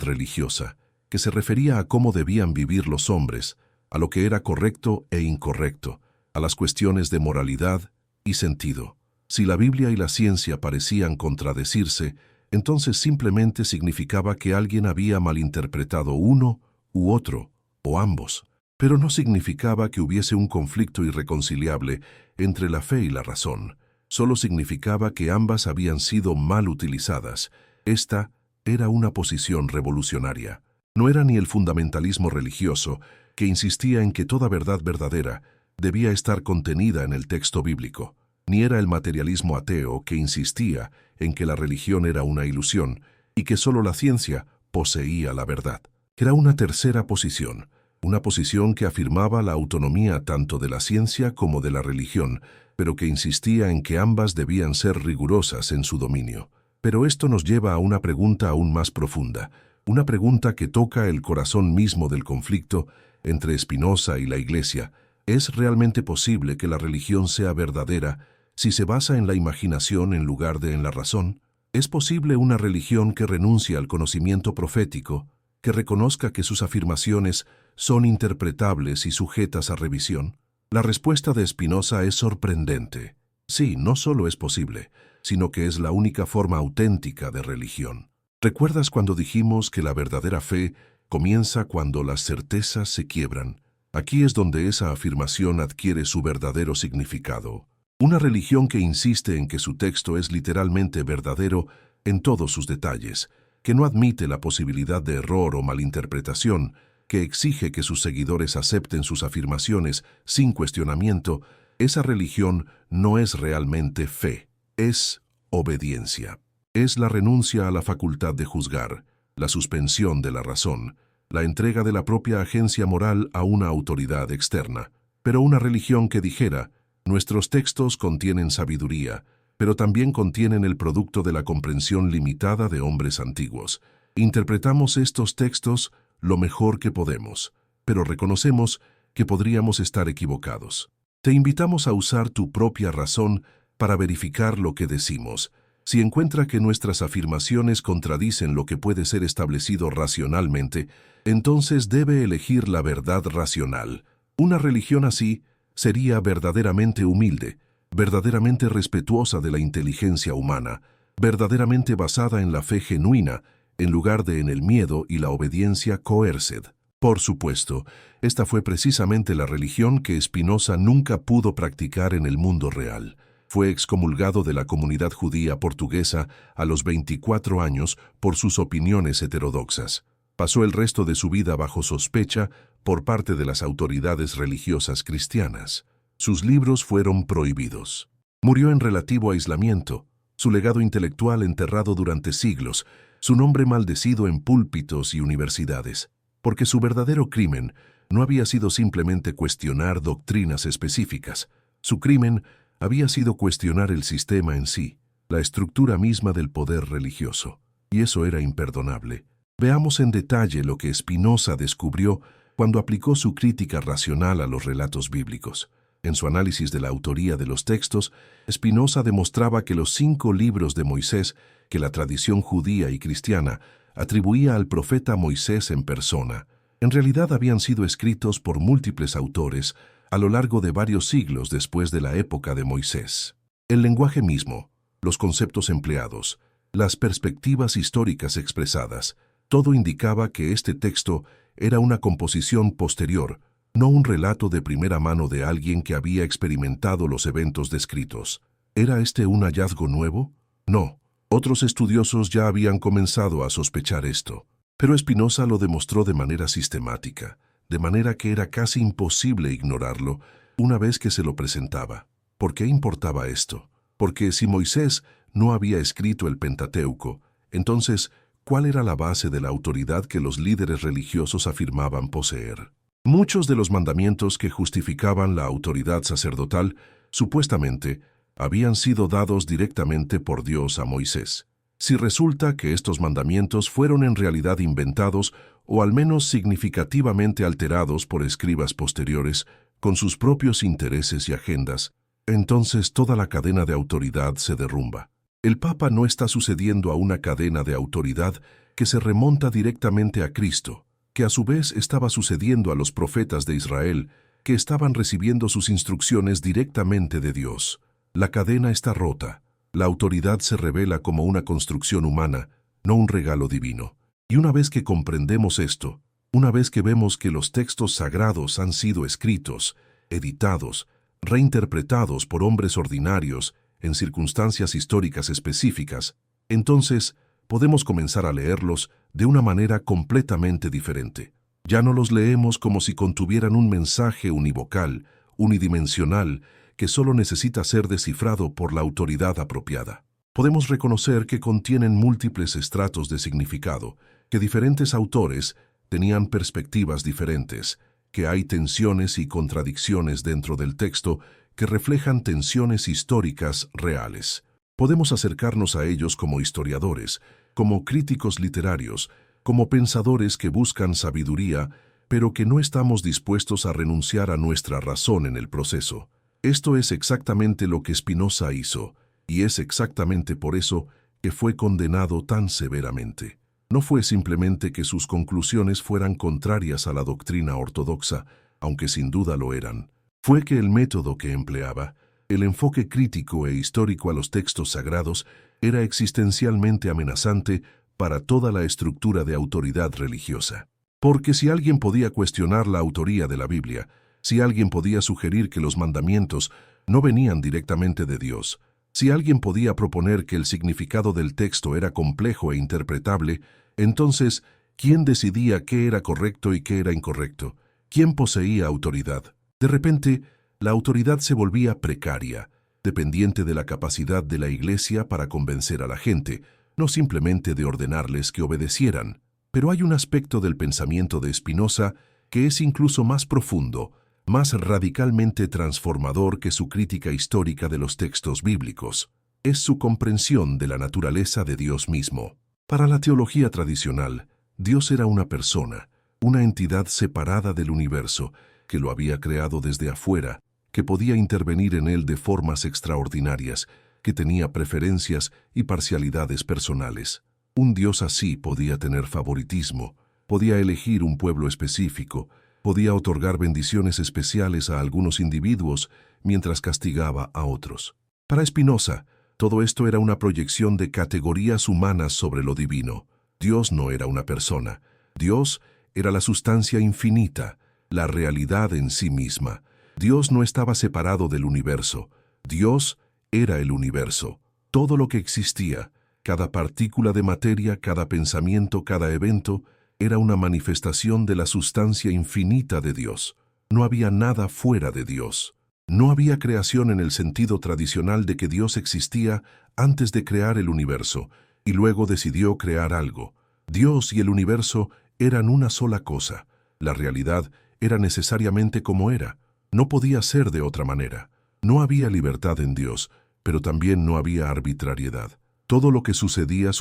religiosa, que se refería a cómo debían vivir los hombres, a lo que era correcto e incorrecto, a las cuestiones de moralidad y sentido. Si la Biblia y la ciencia parecían contradecirse, entonces simplemente significaba que alguien había malinterpretado uno u otro, o ambos. Pero no significaba que hubiese un conflicto irreconciliable entre la fe y la razón. Solo significaba que ambas habían sido mal utilizadas. Esta era una posición revolucionaria. No era ni el fundamentalismo religioso, que insistía en que toda verdad verdadera debía estar contenida en el texto bíblico, ni era el materialismo ateo que insistía en que la religión era una ilusión y que solo la ciencia poseía la verdad. Era una tercera posición, una posición que afirmaba la autonomía tanto de la ciencia como de la religión, pero que insistía en que ambas debían ser rigurosas en su dominio. Pero esto nos lleva a una pregunta aún más profunda, una pregunta que toca el corazón mismo del conflicto entre Spinoza y la Iglesia. ¿Es realmente posible que la religión sea verdadera si se basa en la imaginación en lugar de en la razón? ¿Es posible una religión que renuncie al conocimiento profético, que reconozca que sus afirmaciones son interpretables y sujetas a revisión? La respuesta de Spinoza es sorprendente. Sí, no solo es posible, sino que es la única forma auténtica de religión. ¿Recuerdas cuando dijimos que la verdadera fe comienza cuando las certezas se quiebran? Aquí es donde esa afirmación adquiere su verdadero significado. Una religión que insiste en que su texto es literalmente verdadero en todos sus detalles, que no admite la posibilidad de error o malinterpretación, que exige que sus seguidores acepten sus afirmaciones sin cuestionamiento, esa religión no es realmente fe, es obediencia. Es la renuncia a la facultad de juzgar, la suspensión de la razón, la entrega de la propia agencia moral a una autoridad externa. Pero una religión que dijera: nuestros textos contienen sabiduría, pero también contienen el producto de la comprensión limitada de hombres antiguos. Interpretamos estos textos lo mejor que podemos, pero reconocemos que podríamos estar equivocados. Te invitamos a usar tu propia razón para verificar lo que decimos. Si encuentra que nuestras afirmaciones contradicen lo que puede ser establecido racionalmente, entonces debe elegir la verdad racional. Una religión así sería verdaderamente humilde, verdaderamente respetuosa de la inteligencia humana, verdaderamente basada en la fe genuina, en lugar de en el miedo y la obediencia coerced. Por supuesto, esta fue precisamente la religión que Spinoza nunca pudo practicar en el mundo real. Fue excomulgado de la comunidad judía portuguesa a los 24 años por sus opiniones heterodoxas. Pasó el resto de su vida bajo sospecha por parte de las autoridades religiosas cristianas. Sus libros fueron prohibidos. Murió en relativo aislamiento, su legado intelectual enterrado durante siglos, su nombre maldecido en púlpitos y universidades, porque su verdadero crimen no había sido simplemente cuestionar doctrinas específicas. Su crimen había sido cuestionar el sistema en sí, la estructura misma del poder religioso, y eso era imperdonable. Veamos en detalle lo que Spinoza descubrió cuando aplicó su crítica racional a los relatos bíblicos. En su análisis de la autoría de los textos, Spinoza demostraba que los 5 libros de Moisés, que la tradición judía y cristiana atribuía al profeta Moisés en persona, en realidad habían sido escritos por múltiples autores a lo largo de varios siglos después de la época de Moisés. El lenguaje mismo, los conceptos empleados, las perspectivas históricas expresadas, todo indicaba que este texto era una composición posterior, no un relato de primera mano de alguien que había experimentado los eventos descritos. ¿Era este un hallazgo nuevo? No. Otros estudiosos ya habían comenzado a sospechar esto, pero Spinoza lo demostró de manera sistemática, de manera que era casi imposible ignorarlo una vez que se lo presentaba. ¿Por qué importaba esto? Porque si Moisés no había escrito el Pentateuco, entonces, ¿cuál era la base de la autoridad que los líderes religiosos afirmaban poseer? Muchos de los mandamientos que justificaban la autoridad sacerdotal, supuestamente, habían sido dados directamente por Dios a Moisés. Si resulta que estos mandamientos fueron en realidad inventados o al menos significativamente alterados por escribas posteriores con sus propios intereses y agendas, entonces toda la cadena de autoridad se derrumba. El Papa no está sucediendo a una cadena de autoridad que se remonta directamente a Cristo, que a su vez estaba sucediendo a los profetas de Israel, que estaban recibiendo sus instrucciones directamente de Dios. La cadena está rota. La autoridad se revela como una construcción humana, no un regalo divino. Y una vez que comprendemos esto, una vez que vemos que los textos sagrados han sido escritos, editados, reinterpretados por hombres ordinarios en circunstancias históricas específicas, entonces podemos comenzar a leerlos de una manera completamente diferente. Ya no los leemos como si contuvieran un mensaje univocal, unidimensional, que solo necesita ser descifrado por la autoridad apropiada. Podemos reconocer que contienen múltiples estratos de significado, que diferentes autores tenían perspectivas diferentes, que hay tensiones y contradicciones dentro del texto que reflejan tensiones históricas reales. Podemos acercarnos a ellos como historiadores, como críticos literarios, como pensadores que buscan sabiduría, pero que no estamos dispuestos a renunciar a nuestra razón en el proceso. Esto es exactamente lo que Spinoza hizo, y es exactamente por eso que fue condenado tan severamente. No fue simplemente que sus conclusiones fueran contrarias a la doctrina ortodoxa, aunque sin duda lo eran. Fue que el método que empleaba, el enfoque crítico e histórico a los textos sagrados, era existencialmente amenazante para toda la estructura de autoridad religiosa. Porque si alguien podía cuestionar la autoría de la Biblia, si alguien podía sugerir que los mandamientos no venían directamente de Dios, si alguien podía proponer que el significado del texto era complejo e interpretable, entonces, ¿quién decidía qué era correcto y qué era incorrecto? ¿Quién poseía autoridad? De repente, la autoridad se volvía precaria, dependiente de la capacidad de la Iglesia para convencer a la gente, no simplemente de ordenarles que obedecieran. Pero hay un aspecto del pensamiento de Spinoza que es incluso más profundo, más radicalmente transformador que su crítica histórica de los textos bíblicos. Es su comprensión de la naturaleza de Dios mismo. Para la teología tradicional, Dios era una persona, una entidad separada del universo, que lo había creado desde afuera, que podía intervenir en él de formas extraordinarias, que tenía preferencias y parcialidades personales. Un Dios así podía tener favoritismo, podía elegir un pueblo específico, podía otorgar bendiciones especiales a algunos individuos mientras castigaba a otros. Para Spinoza, todo esto era una proyección de categorías humanas sobre lo divino. Dios no era una persona. Dios era la sustancia infinita, la realidad en sí misma. Dios no estaba separado del universo. Dios era el universo. Todo lo que existía, cada partícula de materia, cada pensamiento, cada evento, era una manifestación de la sustancia infinita de Dios. No había nada fuera de Dios. No había creación en el sentido tradicional de que Dios existía antes de crear el universo, y luego decidió crear algo. Dios y el universo eran una sola cosa. La realidad era necesariamente como era. No podía ser de otra manera. No había libertad en Dios, pero también no había arbitrariedad. Todo lo que sucedía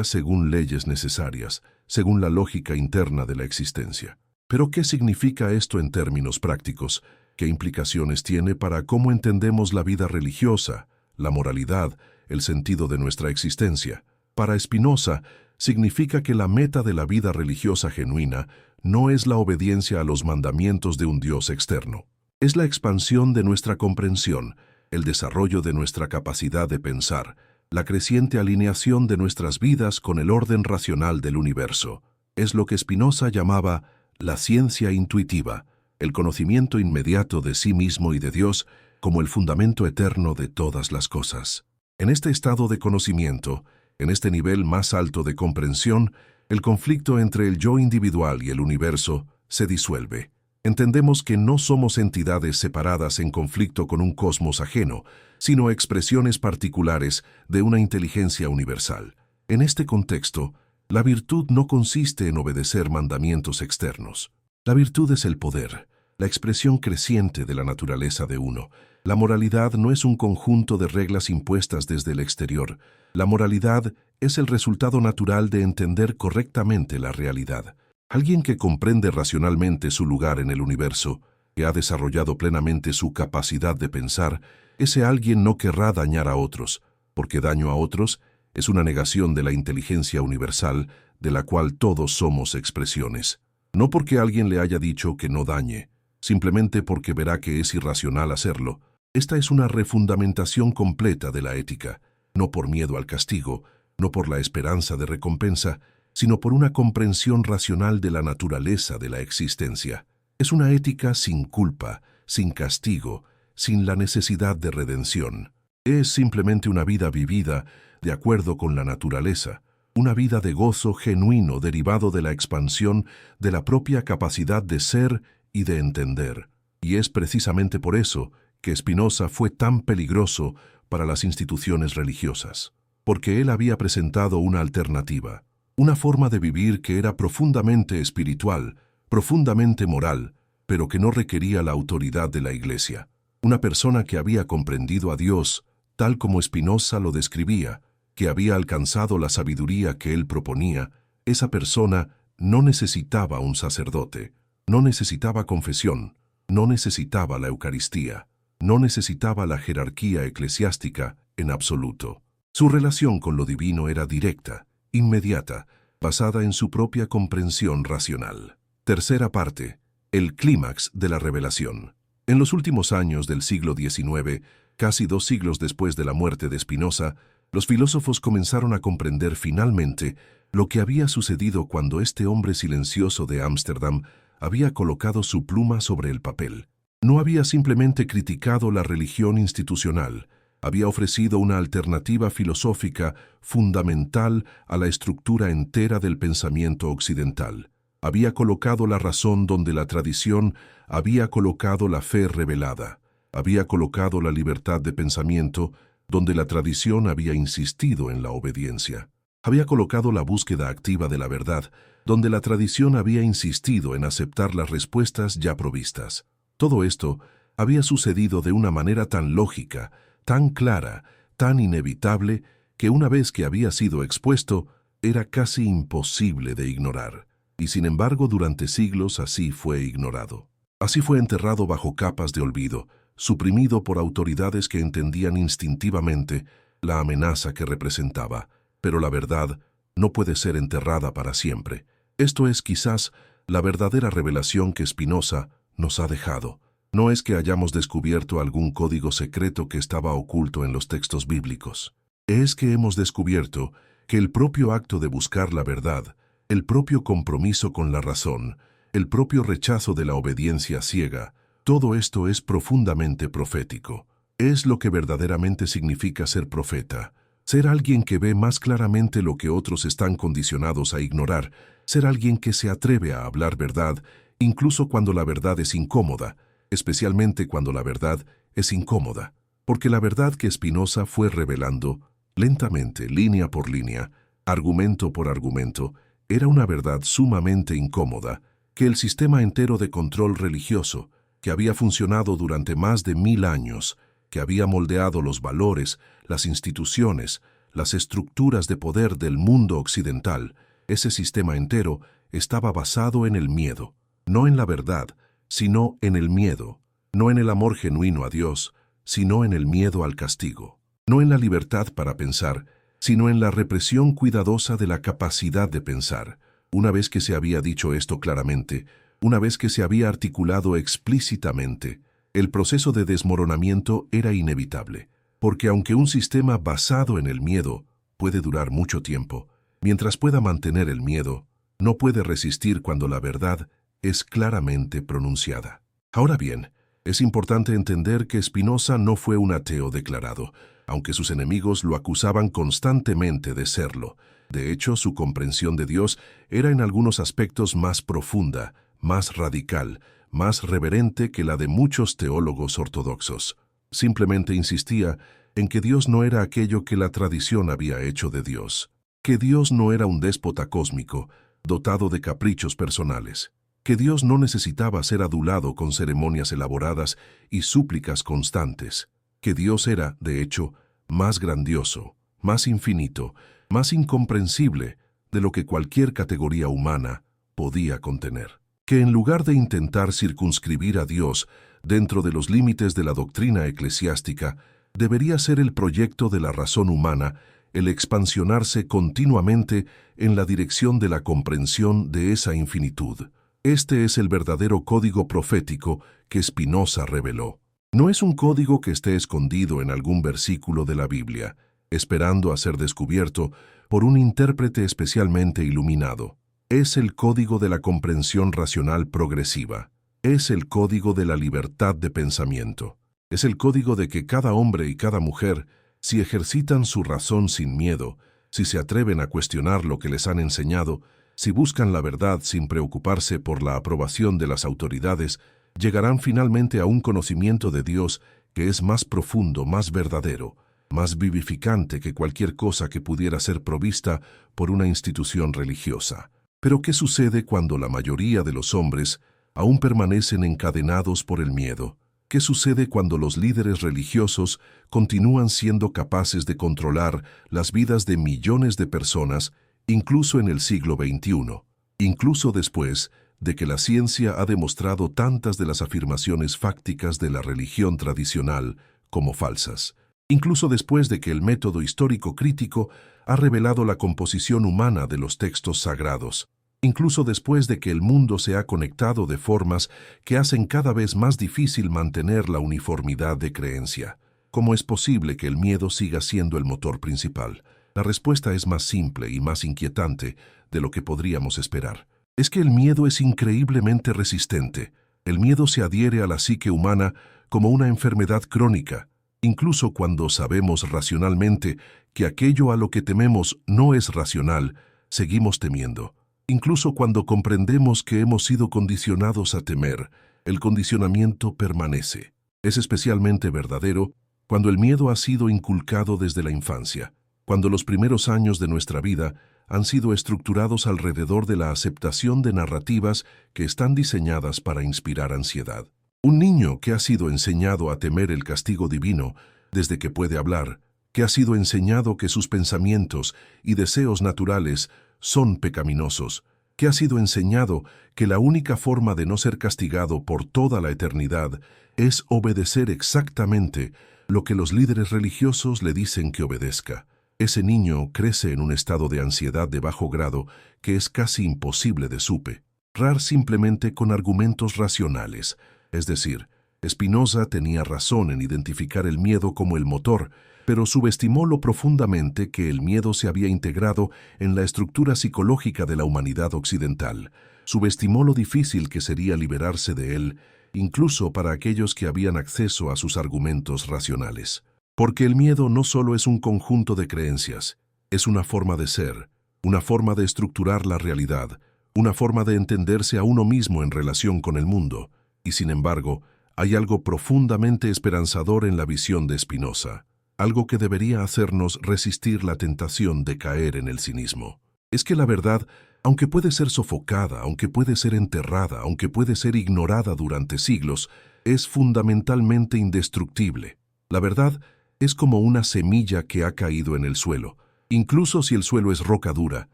según leyes necesarias, según la lógica interna de la existencia. ¿Pero qué significa esto en términos prácticos? ¿Qué implicaciones tiene para cómo entendemos la vida religiosa, la moralidad, el sentido de nuestra existencia? Para Spinoza, significa que la meta de la vida religiosa genuina no es la obediencia a los mandamientos de un Dios externo. Es la expansión de nuestra comprensión, el desarrollo de nuestra capacidad de pensar, la creciente alineación de nuestras vidas con el orden racional del universo. Es lo que Spinoza llamaba la ciencia intuitiva, el conocimiento inmediato de sí mismo y de Dios como el fundamento eterno de todas las cosas. En este estado de conocimiento, en este nivel más alto de comprensión, el conflicto entre el yo individual y el universo se disuelve. Entendemos que no somos entidades separadas en conflicto con un cosmos ajeno, sino expresiones particulares de una inteligencia universal. En este contexto, la virtud no consiste en obedecer mandamientos externos. La virtud es el poder, la expresión creciente de la naturaleza de uno. La moralidad no es un conjunto de reglas impuestas desde el exterior. La moralidad es el resultado natural de entender correctamente la realidad. Alguien que comprende racionalmente su lugar en el universo, que ha desarrollado plenamente su capacidad de pensar, ese alguien no querrá dañar a otros, porque daño a otros es una negación de la inteligencia universal de la cual todos somos expresiones. No porque alguien le haya dicho que no dañe, simplemente porque verá que es irracional hacerlo. Esta es una refundamentación completa de la ética, no por miedo al castigo, no por la esperanza de recompensa, sino por una comprensión racional de la naturaleza de la existencia. Es una ética sin culpa, sin castigo, sin la necesidad de redención. Es simplemente una vida vivida de acuerdo con la naturaleza, una vida de gozo genuino derivado de la expansión de la propia capacidad de ser y de entender. Y es precisamente por eso que Spinoza fue tan peligroso para las instituciones religiosas, porque él había presentado una alternativa, una forma de vivir que era profundamente espiritual, profundamente moral, pero que no requería la autoridad de la Iglesia. Una persona que había comprendido a Dios, tal como Spinoza lo describía, que había alcanzado la sabiduría que él proponía, esa persona no necesitaba un sacerdote, no necesitaba confesión, no necesitaba la Eucaristía, no necesitaba la jerarquía eclesiástica en absoluto. Su relación con lo divino era directa, inmediata, basada en su propia comprensión racional. Tercera parte, el clímax de la revelación. En los últimos años del siglo XIX, casi 2 siglos después de la muerte de Spinoza, los filósofos comenzaron a comprender finalmente lo que había sucedido cuando este hombre silencioso de Ámsterdam había colocado su pluma sobre el papel. No había simplemente criticado la religión institucional, había ofrecido una alternativa filosófica fundamental a la estructura entera del pensamiento occidental. Había colocado la razón donde la tradición había colocado la fe revelada. Había colocado la libertad de pensamiento donde la tradición había insistido en la obediencia. Había colocado la búsqueda activa de la verdad donde la tradición había insistido en aceptar las respuestas ya provistas. Todo esto había sucedido de una manera tan lógica, tan clara, tan inevitable, que una vez que había sido expuesto, era casi imposible de ignorar. Y sin embargo, durante siglos así fue ignorado. Así fue enterrado bajo capas de olvido, suprimido por autoridades que entendían instintivamente la amenaza que representaba. Pero la verdad no puede ser enterrada para siempre. Esto es quizás la verdadera revelación que Spinoza nos ha dejado. No es que hayamos descubierto algún código secreto que estaba oculto en los textos bíblicos. Es que hemos descubierto que el propio acto de buscar la verdad, el propio compromiso con la razón, el propio rechazo de la obediencia ciega, todo esto es profundamente profético. Es lo que verdaderamente significa ser profeta. Ser alguien que ve más claramente lo que otros están condicionados a ignorar, ser alguien que se atreve a hablar verdad, incluso cuando la verdad es incómoda, especialmente cuando la verdad es incómoda, porque la verdad que Spinoza fue revelando, lentamente, línea por línea, argumento por argumento, era una verdad sumamente incómoda, que el sistema entero de control religioso, que había funcionado durante más de 1000 años, que había moldeado los valores, las instituciones, las estructuras de poder del mundo occidental, ese sistema entero estaba basado en el miedo, no en la verdad, sino en el miedo, no en el amor genuino a Dios, sino en el miedo al castigo, no en la libertad para pensar, sino en la represión cuidadosa de la capacidad de pensar. Una vez que se había dicho esto claramente, una vez que se había articulado explícitamente, el proceso de desmoronamiento era inevitable, porque aunque un sistema basado en el miedo puede durar mucho tiempo, mientras pueda mantener el miedo, no puede resistir cuando la verdad es claramente pronunciada. Ahora bien, es importante entender que Spinoza no fue un ateo declarado, aunque sus enemigos lo acusaban constantemente de serlo. De hecho, su comprensión de Dios era en algunos aspectos más profunda, más radical, más reverente que la de muchos teólogos ortodoxos. Simplemente insistía en que Dios no era aquello que la tradición había hecho de Dios, que Dios no era un déspota cósmico, dotado de caprichos personales, que Dios no necesitaba ser adulado con ceremonias elaboradas y súplicas constantes, que Dios era, de hecho, más grandioso, más infinito, más incomprensible de lo que cualquier categoría humana podía contener. que en lugar de intentar circunscribir a Dios dentro de los límites de la doctrina eclesiástica, debería ser el proyecto de la razón humana el expansionarse continuamente en la dirección de la comprensión de esa infinitud. Este es el verdadero código profético que Spinoza reveló. No es un código que esté escondido en algún versículo de la Biblia, esperando a ser descubierto por un intérprete especialmente iluminado. Es el código de la comprensión racional progresiva. Es el código de la libertad de pensamiento. Es el código de que cada hombre y cada mujer, si ejercitan su razón sin miedo, si se atreven a cuestionar lo que les han enseñado, si buscan la verdad sin preocuparse por la aprobación de las autoridades, llegarán finalmente a un conocimiento de Dios que es más profundo, más verdadero, más vivificante que cualquier cosa que pudiera ser provista por una institución religiosa. Pero ¿qué sucede cuando la mayoría de los hombres aún permanecen encadenados por el miedo? ¿Qué sucede cuando los líderes religiosos continúan siendo capaces de controlar las vidas de millones de personas, incluso en el siglo XXI, incluso después de que la ciencia ha demostrado tantas de las afirmaciones fácticas de la religión tradicional como falsas, incluso después de que el método histórico crítico ha revelado la composición humana de los textos sagrados, incluso después de que el mundo se ha conectado de formas que hacen cada vez más difícil mantener la uniformidad de creencia? ¿Cómo es posible que el miedo siga siendo el motor principal? La respuesta es más simple y más inquietante de lo que podríamos esperar. Es que el miedo es increíblemente resistente. El miedo se adhiere a la psique humana como una enfermedad crónica, incluso cuando sabemos racionalmente que aquello a lo que tememos no es racional, seguimos temiendo. Incluso cuando comprendemos que hemos sido condicionados a temer, el condicionamiento permanece. Es especialmente verdadero cuando el miedo ha sido inculcado desde la infancia, cuando los primeros años de nuestra vida han sido estructurados alrededor de la aceptación de narrativas que están diseñadas para inspirar ansiedad. Un niño que ha sido enseñado a temer el castigo divino desde que puede hablar, que ha sido enseñado que sus pensamientos y deseos naturales son pecaminosos, que ha sido enseñado que la única forma de no ser castigado por toda la eternidad es obedecer exactamente lo que los líderes religiosos le dicen que obedezca. Ese niño crece en un estado de ansiedad de bajo grado que es casi imposible de superar simplemente con argumentos racionales. Es decir, Spinoza tenía razón en identificar el miedo como el motor, pero subestimó lo profundamente que el miedo se había integrado en la estructura psicológica de la humanidad occidental. Subestimó lo difícil que sería liberarse de él, incluso para aquellos que habían acceso a sus argumentos racionales. Porque el miedo no solo es un conjunto de creencias, es una forma de ser, una forma de estructurar la realidad, una forma de entenderse a uno mismo en relación con el mundo. Y sin embargo, hay algo profundamente esperanzador en la visión de Spinoza, algo que debería hacernos resistir la tentación de caer en el cinismo. Es que la verdad, aunque puede ser sofocada, aunque puede ser enterrada, aunque puede ser ignorada durante siglos, es fundamentalmente indestructible. La verdad es como una semilla que ha caído en el suelo. Incluso si el suelo es roca dura,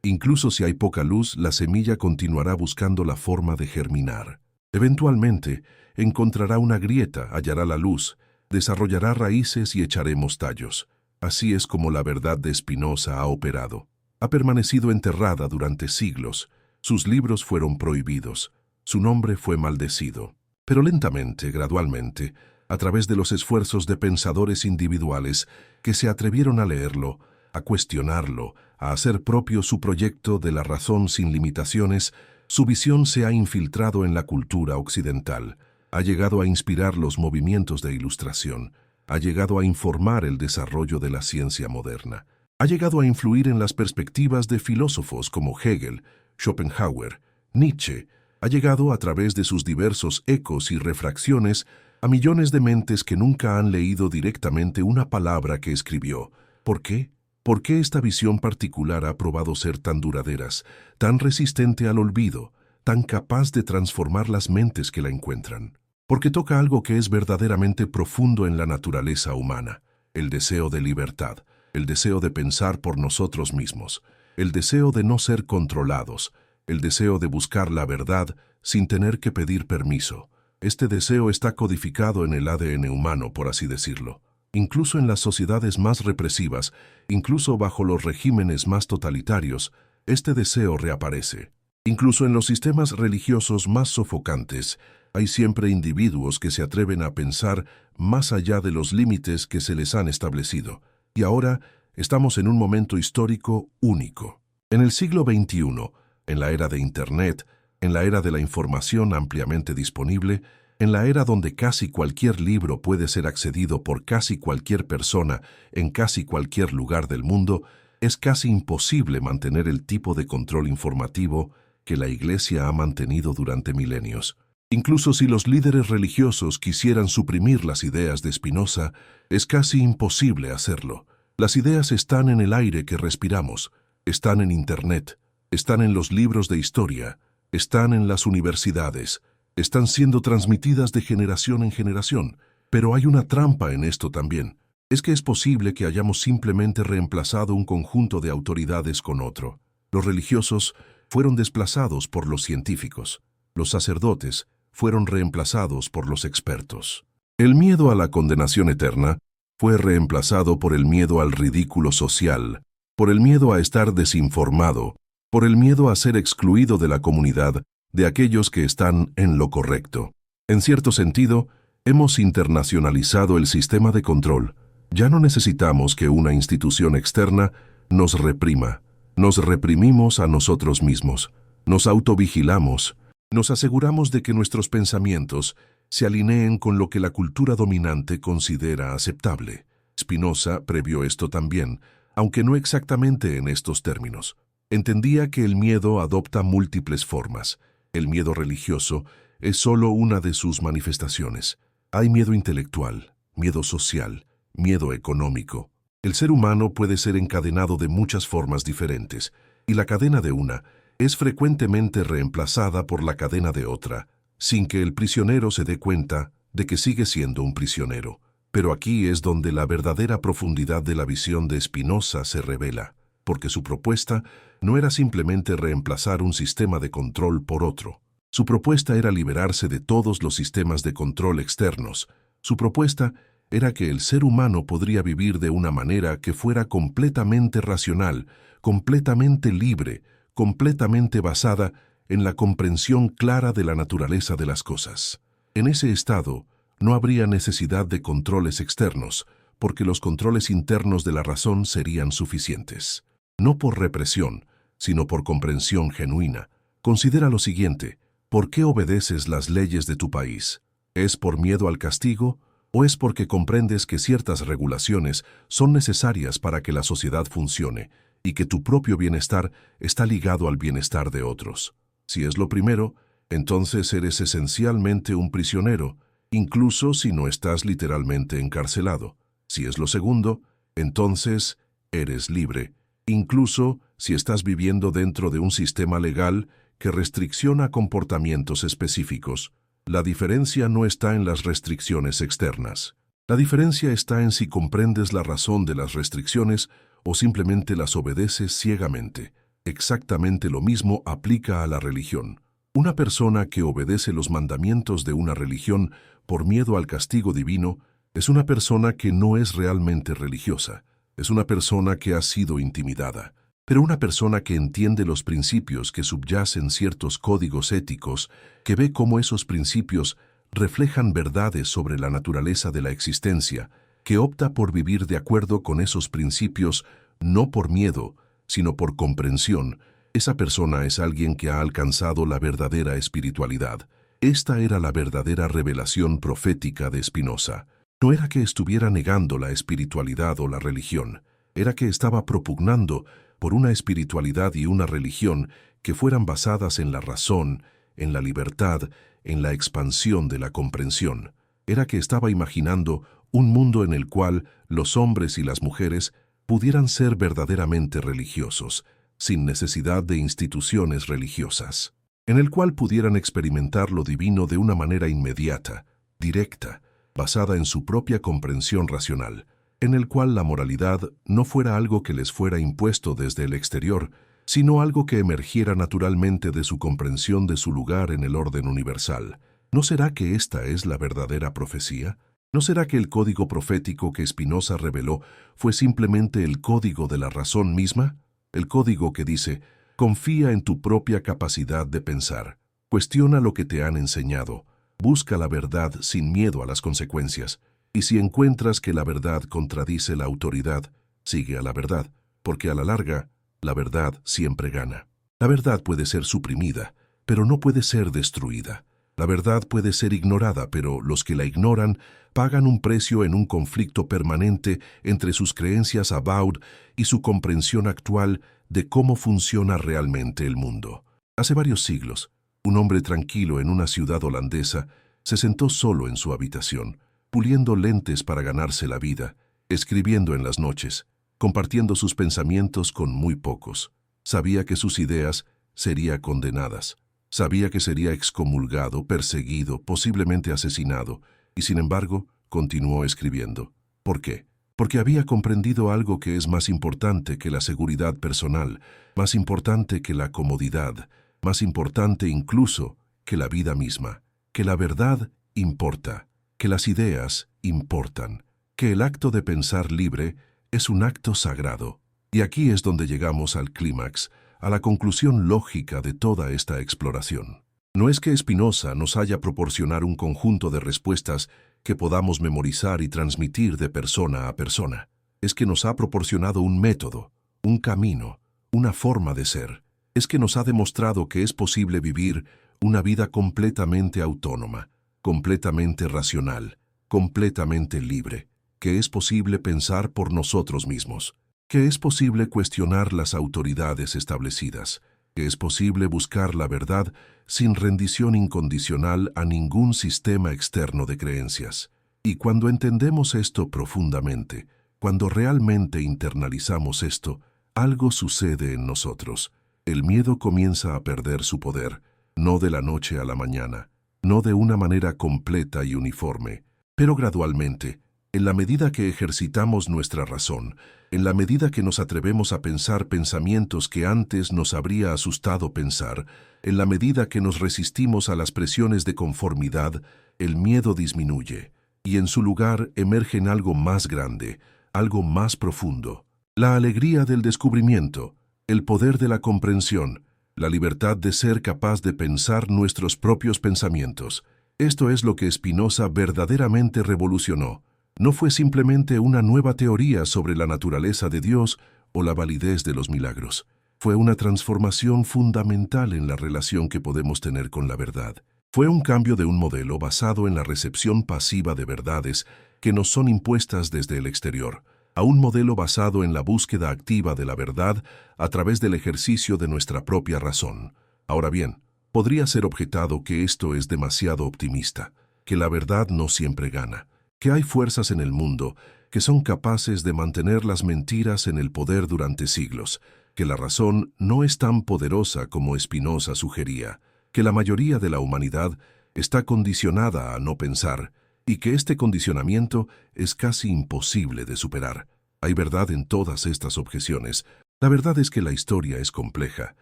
incluso si hay poca luz, la semilla continuará buscando la forma de germinar. Eventualmente, encontrará una grieta, hallará la luz, desarrollará raíces y echaremos tallos. Así es como la verdad de Spinoza ha operado. Ha permanecido enterrada durante siglos. Sus libros fueron prohibidos. Su nombre fue maldecido. Pero lentamente, gradualmente, a través de los esfuerzos de pensadores individuales que se atrevieron a leerlo, a cuestionarlo, a hacer propio su proyecto de la razón sin limitaciones, su visión se ha infiltrado en la cultura occidental. Ha llegado a inspirar los movimientos de ilustración, ha llegado a informar el desarrollo de la ciencia moderna, ha llegado a influir en las perspectivas de filósofos como Hegel, Schopenhauer, Nietzsche, ha llegado a través de sus diversos ecos y refracciones a millones de mentes que nunca han leído directamente una palabra que escribió. ¿Por qué? ¿Por qué esta visión particular ha probado ser tan duraderas, tan resistente al olvido, tan capaz de transformar las mentes que la encuentran? Porque toca algo que es verdaderamente profundo en la naturaleza humana, el deseo de libertad, el deseo de pensar por nosotros mismos, el deseo de no ser controlados, el deseo de buscar la verdad sin tener que pedir permiso. Este deseo está codificado en el ADN humano, por así decirlo. Incluso en las sociedades más represivas, incluso bajo los regímenes más totalitarios, este deseo reaparece. Incluso en los sistemas religiosos más sofocantes, hay siempre individuos que se atreven a pensar más allá de los límites que se les han establecido. Y ahora estamos en un momento histórico único. En el siglo XXI, en la era de Internet, en la era de la información ampliamente disponible, en la era donde casi cualquier libro puede ser accedido por casi cualquier persona en casi cualquier lugar del mundo, es casi imposible mantener el tipo de control informativo que la Iglesia ha mantenido durante milenios. Incluso si los líderes religiosos quisieran suprimir las ideas de Spinoza, es casi imposible hacerlo. Las ideas están en el aire que respiramos, están en Internet, están en los libros de historia, están en las universidades, están siendo transmitidas de generación en generación. Pero hay una trampa en esto también. Es que es posible que hayamos simplemente reemplazado un conjunto de autoridades con otro. Los religiosos fueron desplazados por los científicos. Los sacerdotes fueron reemplazados por los expertos. El miedo a la condenación eterna fue reemplazado por el miedo al ridículo social, por el miedo a estar desinformado, por el miedo a ser excluido de la comunidad de aquellos que están en lo correcto. En cierto sentido, hemos internacionalizado el sistema de control. Ya no necesitamos que una institución externa nos reprima. Nos reprimimos a nosotros mismos. Nos autovigilamos. Nos aseguramos de que nuestros pensamientos se alineen con lo que la cultura dominante considera aceptable. Spinoza previó esto también, aunque no exactamente en estos términos. Entendía que el miedo adopta múltiples formas. El miedo religioso es solo una de sus manifestaciones. Hay miedo intelectual, miedo social, miedo económico. El ser humano puede ser encadenado de muchas formas diferentes, y la cadena de una es frecuentemente reemplazada por la cadena de otra, sin que el prisionero se dé cuenta de que sigue siendo un prisionero. Pero aquí es donde la verdadera profundidad de la visión de Spinoza se revela, porque su propuesta no era simplemente reemplazar un sistema de control por otro. Su propuesta era liberarse de todos los sistemas de control externos. Su propuesta era que el ser humano podría vivir de una manera que fuera completamente racional, completamente libre, completamente basada en la comprensión clara de la naturaleza de las cosas. En ese estado, no habría necesidad de controles externos, porque los controles internos de la razón serían suficientes. No por represión, sino por comprensión genuina. Considera lo siguiente: ¿por qué obedeces las leyes de tu país? ¿Es por miedo al castigo o es porque comprendes que ciertas regulaciones son necesarias para que la sociedad funcione y que tu propio bienestar está ligado al bienestar de otros? Si es lo primero, entonces eres esencialmente un prisionero, incluso si no estás literalmente encarcelado. Si es lo segundo, entonces eres libre, incluso si estás viviendo dentro de un sistema legal que restricciona comportamientos específicos. La diferencia no está en las restricciones externas. La diferencia está en si comprendes la razón de las restricciones o simplemente las obedeces ciegamente. Exactamente lo mismo aplica a la religión. Una persona que obedece los mandamientos de una religión por miedo al castigo divino es una persona que no es realmente religiosa. Es una persona que ha sido intimidada. Pero una persona que entiende los principios que subyacen ciertos códigos éticos, que ve cómo esos principios reflejan verdades sobre la naturaleza de la existencia, que opta por vivir de acuerdo con esos principios no por miedo, sino por comprensión, esa persona es alguien que ha alcanzado la verdadera espiritualidad. Esta era la verdadera revelación profética de Spinoza. No era que estuviera negando la espiritualidad o la religión, era que estaba propugnando por una espiritualidad y una religión que fueran basadas en la razón, en la libertad, en la expansión de la comprensión. Era que estaba imaginando un mundo en el cual los hombres y las mujeres pudieran ser verdaderamente religiosos, sin necesidad de instituciones religiosas, en el cual pudieran experimentar lo divino de una manera inmediata, directa, basada en su propia comprensión racional, en el cual la moralidad no fuera algo que les fuera impuesto desde el exterior, sino algo que emergiera naturalmente de su comprensión de su lugar en el orden universal. ¿No será que esta es la verdadera profecía? ¿No será que el código profético que Spinoza reveló fue simplemente el código de la razón misma? El código que dice: confía en tu propia capacidad de pensar, cuestiona lo que te han enseñado, busca la verdad sin miedo a las consecuencias, y si encuentras que la verdad contradice la autoridad, sigue a la verdad, porque a la larga, la verdad siempre gana. La verdad puede ser suprimida, pero no puede ser destruida. La verdad puede ser ignorada, pero los que la ignoran pagan un precio en un conflicto permanente entre sus creencias avowed y su comprensión actual de cómo funciona realmente el mundo. Hace varios siglos, un hombre tranquilo en una ciudad holandesa se sentó solo en su habitación, puliendo lentes para ganarse la vida, escribiendo en las noches, compartiendo sus pensamientos con muy pocos. Sabía que sus ideas serían condenadas. Sabía que sería excomulgado, perseguido, posiblemente asesinado, y sin embargo, continuó escribiendo. ¿Por qué? Porque había comprendido algo que es más importante que la seguridad personal, más importante que la comodidad, más importante incluso que la vida misma, que la verdad importa, que las ideas importan, que el acto de pensar libre es un acto sagrado. Y aquí es donde llegamos al clímax, a la conclusión lógica de toda esta exploración. No es que Spinoza nos haya proporcionado un conjunto de respuestas que podamos memorizar y transmitir de persona a persona. Es que nos ha proporcionado un método, un camino, una forma de ser. Es que nos ha demostrado que es posible vivir una vida completamente autónoma, completamente racional, completamente libre, que es posible pensar por nosotros mismos, que es posible cuestionar las autoridades establecidas, que es posible buscar la verdad sin rendición incondicional a ningún sistema externo de creencias. Y cuando entendemos esto profundamente, cuando realmente internalizamos esto, algo sucede en nosotros. El miedo comienza a perder su poder, no de la noche a la mañana, no de una manera completa y uniforme, pero gradualmente, en la medida que ejercitamos nuestra razón, en la medida que nos atrevemos a pensar pensamientos que antes nos habría asustado pensar, en la medida que nos resistimos a las presiones de conformidad, el miedo disminuye, y en su lugar emerge algo más grande, algo más profundo. La alegría del descubrimiento, el poder de la comprensión, la libertad de ser capaz de pensar nuestros propios pensamientos. Esto es lo que Spinoza verdaderamente revolucionó. No fue simplemente una nueva teoría sobre la naturaleza de Dios o la validez de los milagros. Fue una transformación fundamental en la relación que podemos tener con la verdad. Fue un cambio de un modelo basado en la recepción pasiva de verdades que nos son impuestas desde el exterior, a un modelo basado en la búsqueda activa de la verdad a través del ejercicio de nuestra propia razón. Ahora bien, podría ser objetado que esto es demasiado optimista, que la verdad no siempre gana, que hay fuerzas en el mundo que son capaces de mantener las mentiras en el poder durante siglos, que la razón no es tan poderosa como Spinoza sugería, que la mayoría de la humanidad está condicionada a no pensar, y que este condicionamiento es casi imposible de superar. Hay verdad en todas estas objeciones. La verdad es que la historia es compleja,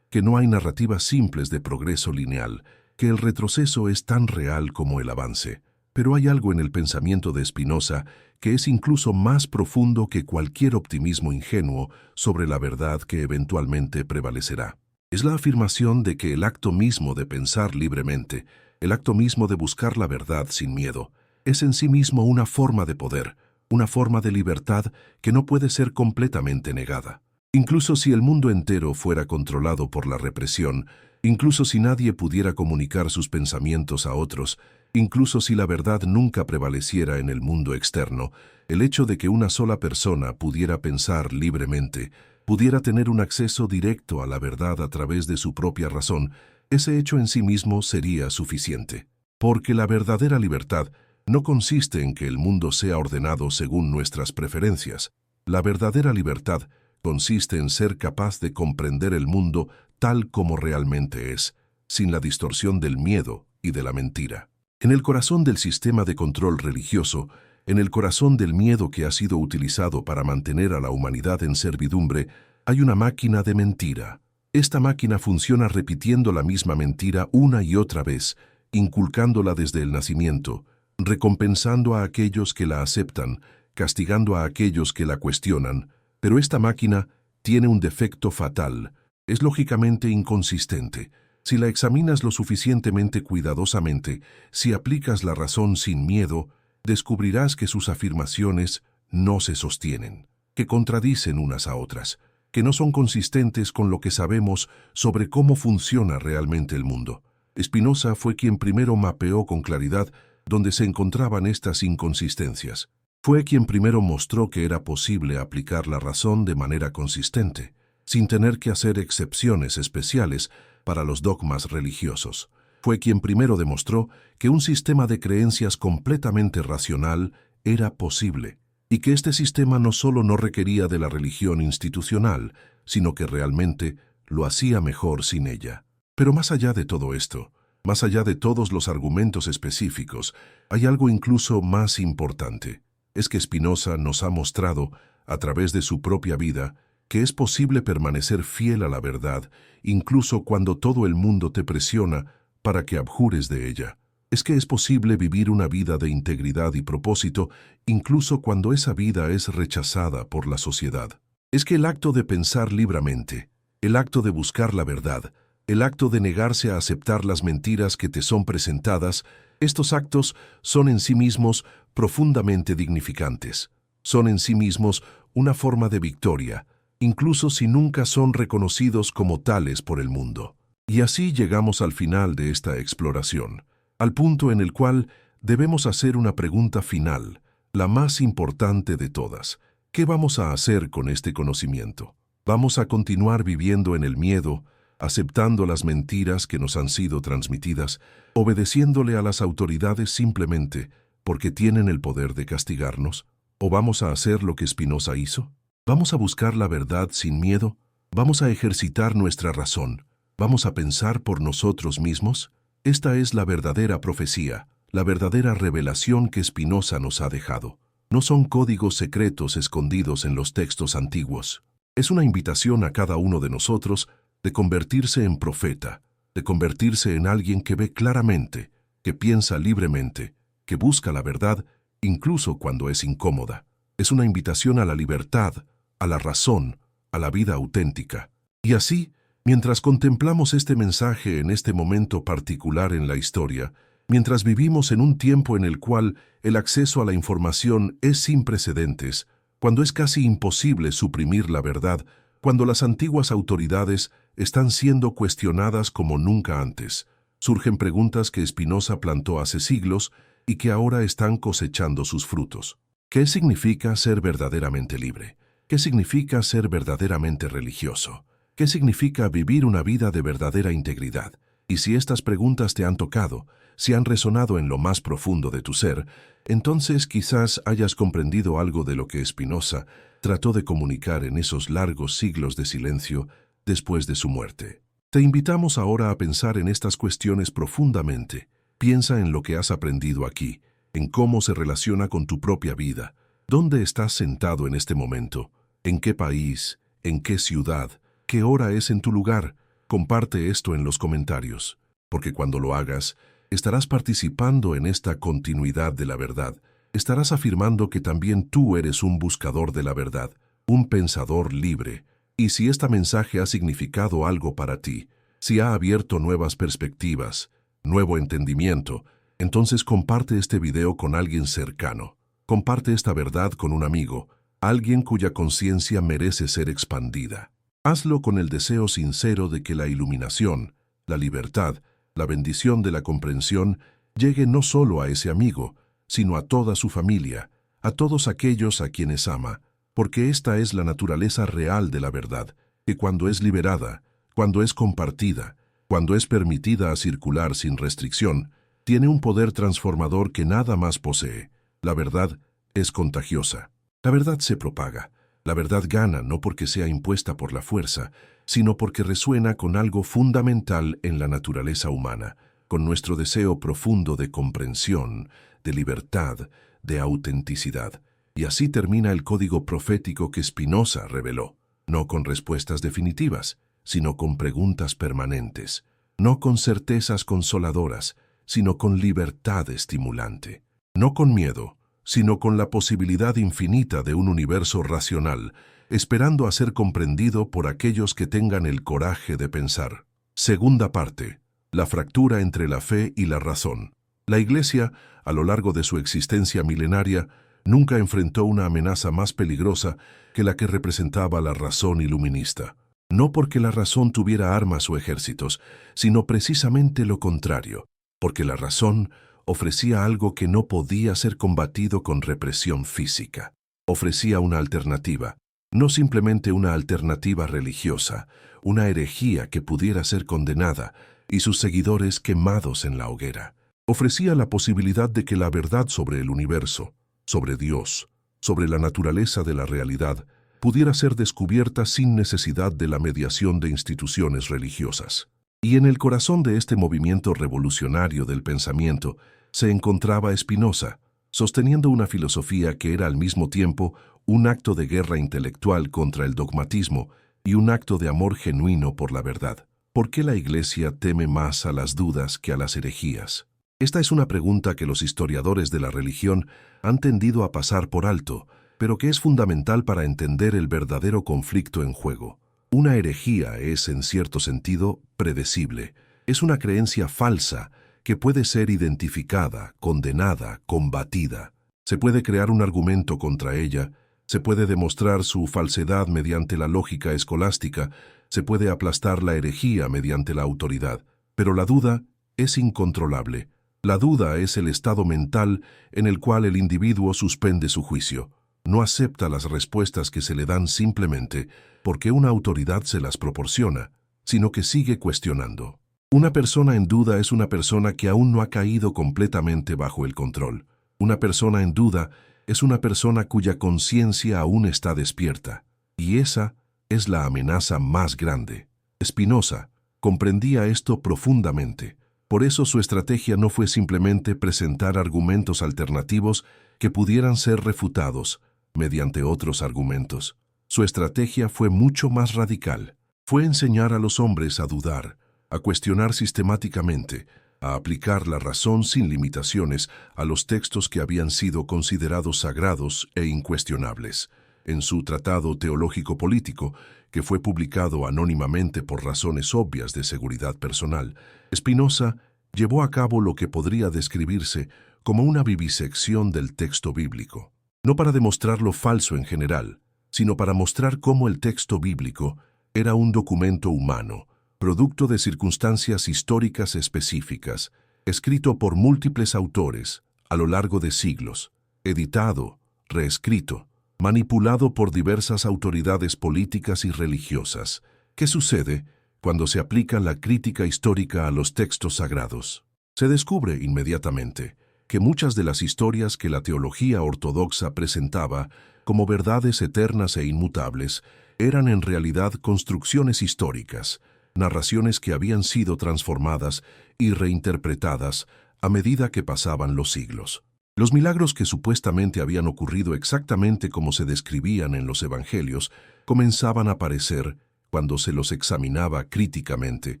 que no hay narrativas simples de progreso lineal, que el retroceso es tan real como el avance. Pero hay algo en el pensamiento de Spinoza que es incluso más profundo que cualquier optimismo ingenuo sobre la verdad que eventualmente prevalecerá. Es la afirmación de que el acto mismo de pensar libremente, el acto mismo de buscar la verdad sin miedo, es en sí mismo una forma de poder, una forma de libertad que no puede ser completamente negada. Incluso si el mundo entero fuera controlado por la represión, incluso si nadie pudiera comunicar sus pensamientos a otros, incluso si la verdad nunca prevaleciera en el mundo externo, el hecho de que una sola persona pudiera pensar libremente, pudiera tener un acceso directo a la verdad a través de su propia razón, ese hecho en sí mismo sería suficiente. Porque la verdadera libertad no consiste en que el mundo sea ordenado según nuestras preferencias. La verdadera libertad consiste en ser capaz de comprender el mundo tal como realmente es, sin la distorsión del miedo y de la mentira. En el corazón del sistema de control religioso, en el corazón del miedo que ha sido utilizado para mantener a la humanidad en servidumbre, hay una máquina de mentira, Esta máquina funciona repitiendo la misma mentira una y otra vez, inculcándola desde el nacimiento, recompensando a aquellos que la aceptan, castigando a aquellos que la cuestionan. Pero esta máquina tiene un defecto fatal. Es lógicamente inconsistente. Si la examinas lo suficientemente cuidadosamente, si aplicas la razón sin miedo, descubrirás que sus afirmaciones no se sostienen, que contradicen unas a otras, que no son consistentes con lo que sabemos sobre cómo funciona realmente el mundo. Spinoza fue quien primero mapeó con claridad dónde se encontraban estas inconsistencias. Fue quien primero mostró que era posible aplicar la razón de manera consistente, sin tener que hacer excepciones especiales para los dogmas religiosos. Fue quien primero demostró que un sistema de creencias completamente racional era posible, y que este sistema no solo no requería de la religión institucional, sino que realmente lo hacía mejor sin ella. Pero más allá de todo esto, más allá de todos los argumentos específicos, hay algo incluso más importante. Es que Spinoza nos ha mostrado, a través de su propia vida, que es posible permanecer fiel a la verdad, incluso cuando todo el mundo te presiona para que abjures de ella. Es que es posible vivir una vida de integridad y propósito, incluso cuando esa vida es rechazada por la sociedad. Es que el acto de pensar libremente, el acto de buscar la verdad, el acto de negarse a aceptar las mentiras que te son presentadas, estos actos son en sí mismos profundamente dignificantes. Son en sí mismos una forma de victoria, incluso si nunca son reconocidos como tales por el mundo. Y así llegamos al final de esta exploración, al punto en el cual debemos hacer una pregunta final, la más importante de todas. ¿Qué vamos a hacer con este conocimiento? ¿Vamos a continuar viviendo en el miedo, aceptando las mentiras que nos han sido transmitidas, obedeciéndole a las autoridades simplemente porque tienen el poder de castigarnos? ¿O vamos a hacer lo que Spinoza hizo? ¿Vamos a buscar la verdad sin miedo? ¿Vamos a ejercitar nuestra razón? ¿Vamos a pensar por nosotros mismos? Esta es la verdadera profecía, la verdadera revelación que Spinoza nos ha dejado. No son códigos secretos escondidos en los textos antiguos. Es una invitación a cada uno de nosotros de convertirse en profeta, de convertirse en alguien que ve claramente, que piensa libremente, que busca la verdad, incluso cuando es incómoda. Es una invitación a la libertad, a la razón, a la vida auténtica. Y así, mientras contemplamos este mensaje en este momento particular en la historia, mientras vivimos en un tiempo en el cual el acceso a la información es sin precedentes, cuando es casi imposible suprimir la verdad, cuando las antiguas autoridades están siendo cuestionadas como nunca antes, surgen preguntas que Spinoza plantó hace siglos y que ahora están cosechando sus frutos. ¿Qué significa ser verdaderamente libre? ¿Qué significa ser verdaderamente religioso? ¿Qué significa vivir una vida de verdadera integridad? Y si estas preguntas te han tocado, si han resonado en lo más profundo de tu ser, entonces quizás hayas comprendido algo de lo que Spinoza trató de comunicar en esos largos siglos de silencio después de su muerte. Te invitamos ahora a pensar en estas cuestiones profundamente. Piensa en lo que has aprendido aquí, en cómo se relaciona con tu propia vida. ¿Dónde estás sentado en este momento? ¿En qué país? ¿En qué ciudad? ¿Qué hora es en tu lugar? Comparte esto en los comentarios, porque cuando lo hagas, estarás participando en esta continuidad de la verdad. Estarás afirmando que también tú eres un buscador de la verdad, un pensador libre. Y si este mensaje ha significado algo para ti, si ha abierto nuevas perspectivas, nuevo entendimiento, entonces comparte este video con alguien cercano. Comparte esta verdad con un amigo, alguien cuya conciencia merece ser expandida. Hazlo con el deseo sincero de que la iluminación, la libertad, la bendición de la comprensión llegue no solo a ese amigo, sino a toda su familia, a todos aquellos a quienes ama, porque esta es la naturaleza real de la verdad, que cuando es liberada, cuando es compartida, cuando es permitida a circular sin restricción, tiene un poder transformador que nada más posee. La verdad es contagiosa. La verdad se propaga. La verdad gana no porque sea impuesta por la fuerza, sino porque resuena con algo fundamental en la naturaleza humana, con nuestro deseo profundo de comprensión, de libertad, de autenticidad. Y así termina el código profético que Spinoza reveló, no con respuestas definitivas, sino con preguntas permanentes, no con certezas consoladoras, sino con libertad estimulante, no con miedo, sino con la posibilidad infinita de un universo racional, esperando a ser comprendido por aquellos que tengan el coraje de pensar. Segunda parte. La fractura entre la fe y la razón. La Iglesia, a lo largo de su existencia milenaria, nunca enfrentó una amenaza más peligrosa que la que representaba la razón iluminista. No porque la razón tuviera armas o ejércitos, sino precisamente lo contrario, porque la razón ofrecía algo que no podía ser combatido con represión física. Ofrecía una alternativa, no simplemente una alternativa religiosa, una herejía que pudiera ser condenada y sus seguidores quemados en la hoguera. Ofrecía la posibilidad de que la verdad sobre el universo, sobre Dios, sobre la naturaleza de la realidad, pudiera ser descubierta sin necesidad de la mediación de instituciones religiosas. Y en el corazón de este movimiento revolucionario del pensamiento se encontraba Spinoza, sosteniendo una filosofía que era al mismo tiempo un acto de guerra intelectual contra el dogmatismo y un acto de amor genuino por la verdad. ¿Por qué la Iglesia teme más a las dudas que a las herejías? Esta es una pregunta que los historiadores de la religión han tendido a pasar por alto, pero que es fundamental para entender el verdadero conflicto en juego. Una herejía es, en cierto sentido, predecible. Es una creencia falsa que puede ser identificada, condenada, combatida. Se puede crear un argumento contra ella, se puede demostrar su falsedad mediante la lógica escolástica, se puede aplastar la herejía mediante la autoridad. Pero la duda es incontrolable. La duda es el estado mental en el cual el individuo suspende su juicio. No acepta las respuestas que se le dan simplemente porque una autoridad se las proporciona, sino que sigue cuestionando. Una persona en duda es una persona que aún no ha caído completamente bajo el control. Una persona en duda es una persona cuya conciencia aún está despierta. Y esa es la amenaza más grande. Spinoza comprendía esto profundamente. Por eso su estrategia no fue simplemente presentar argumentos alternativos que pudieran ser refutados mediante otros argumentos. Su estrategia fue mucho más radical. Fue enseñar a los hombres a dudar, a cuestionar sistemáticamente, a aplicar la razón sin limitaciones a los textos que habían sido considerados sagrados e incuestionables. En su Tratado Teológico-Político, que fue publicado anónimamente por razones obvias de seguridad personal, Spinoza llevó a cabo lo que podría describirse como una vivisección del texto bíblico. No para demostrar lo falso en general, sino para mostrar cómo el texto bíblico era un documento humano, producto de circunstancias históricas específicas, escrito por múltiples autores a lo largo de siglos, editado, reescrito, manipulado por diversas autoridades políticas y religiosas. ¿Qué sucede cuando se aplica la crítica histórica a los textos sagrados? Se descubre inmediatamente que muchas de las historias que la teología ortodoxa presentaba como verdades eternas e inmutables eran en realidad construcciones históricas, narraciones que habían sido transformadas y reinterpretadas a medida que pasaban los siglos. Los milagros que supuestamente habían ocurrido exactamente como se describían en los evangelios comenzaban a aparecer, cuando se los examinaba críticamente,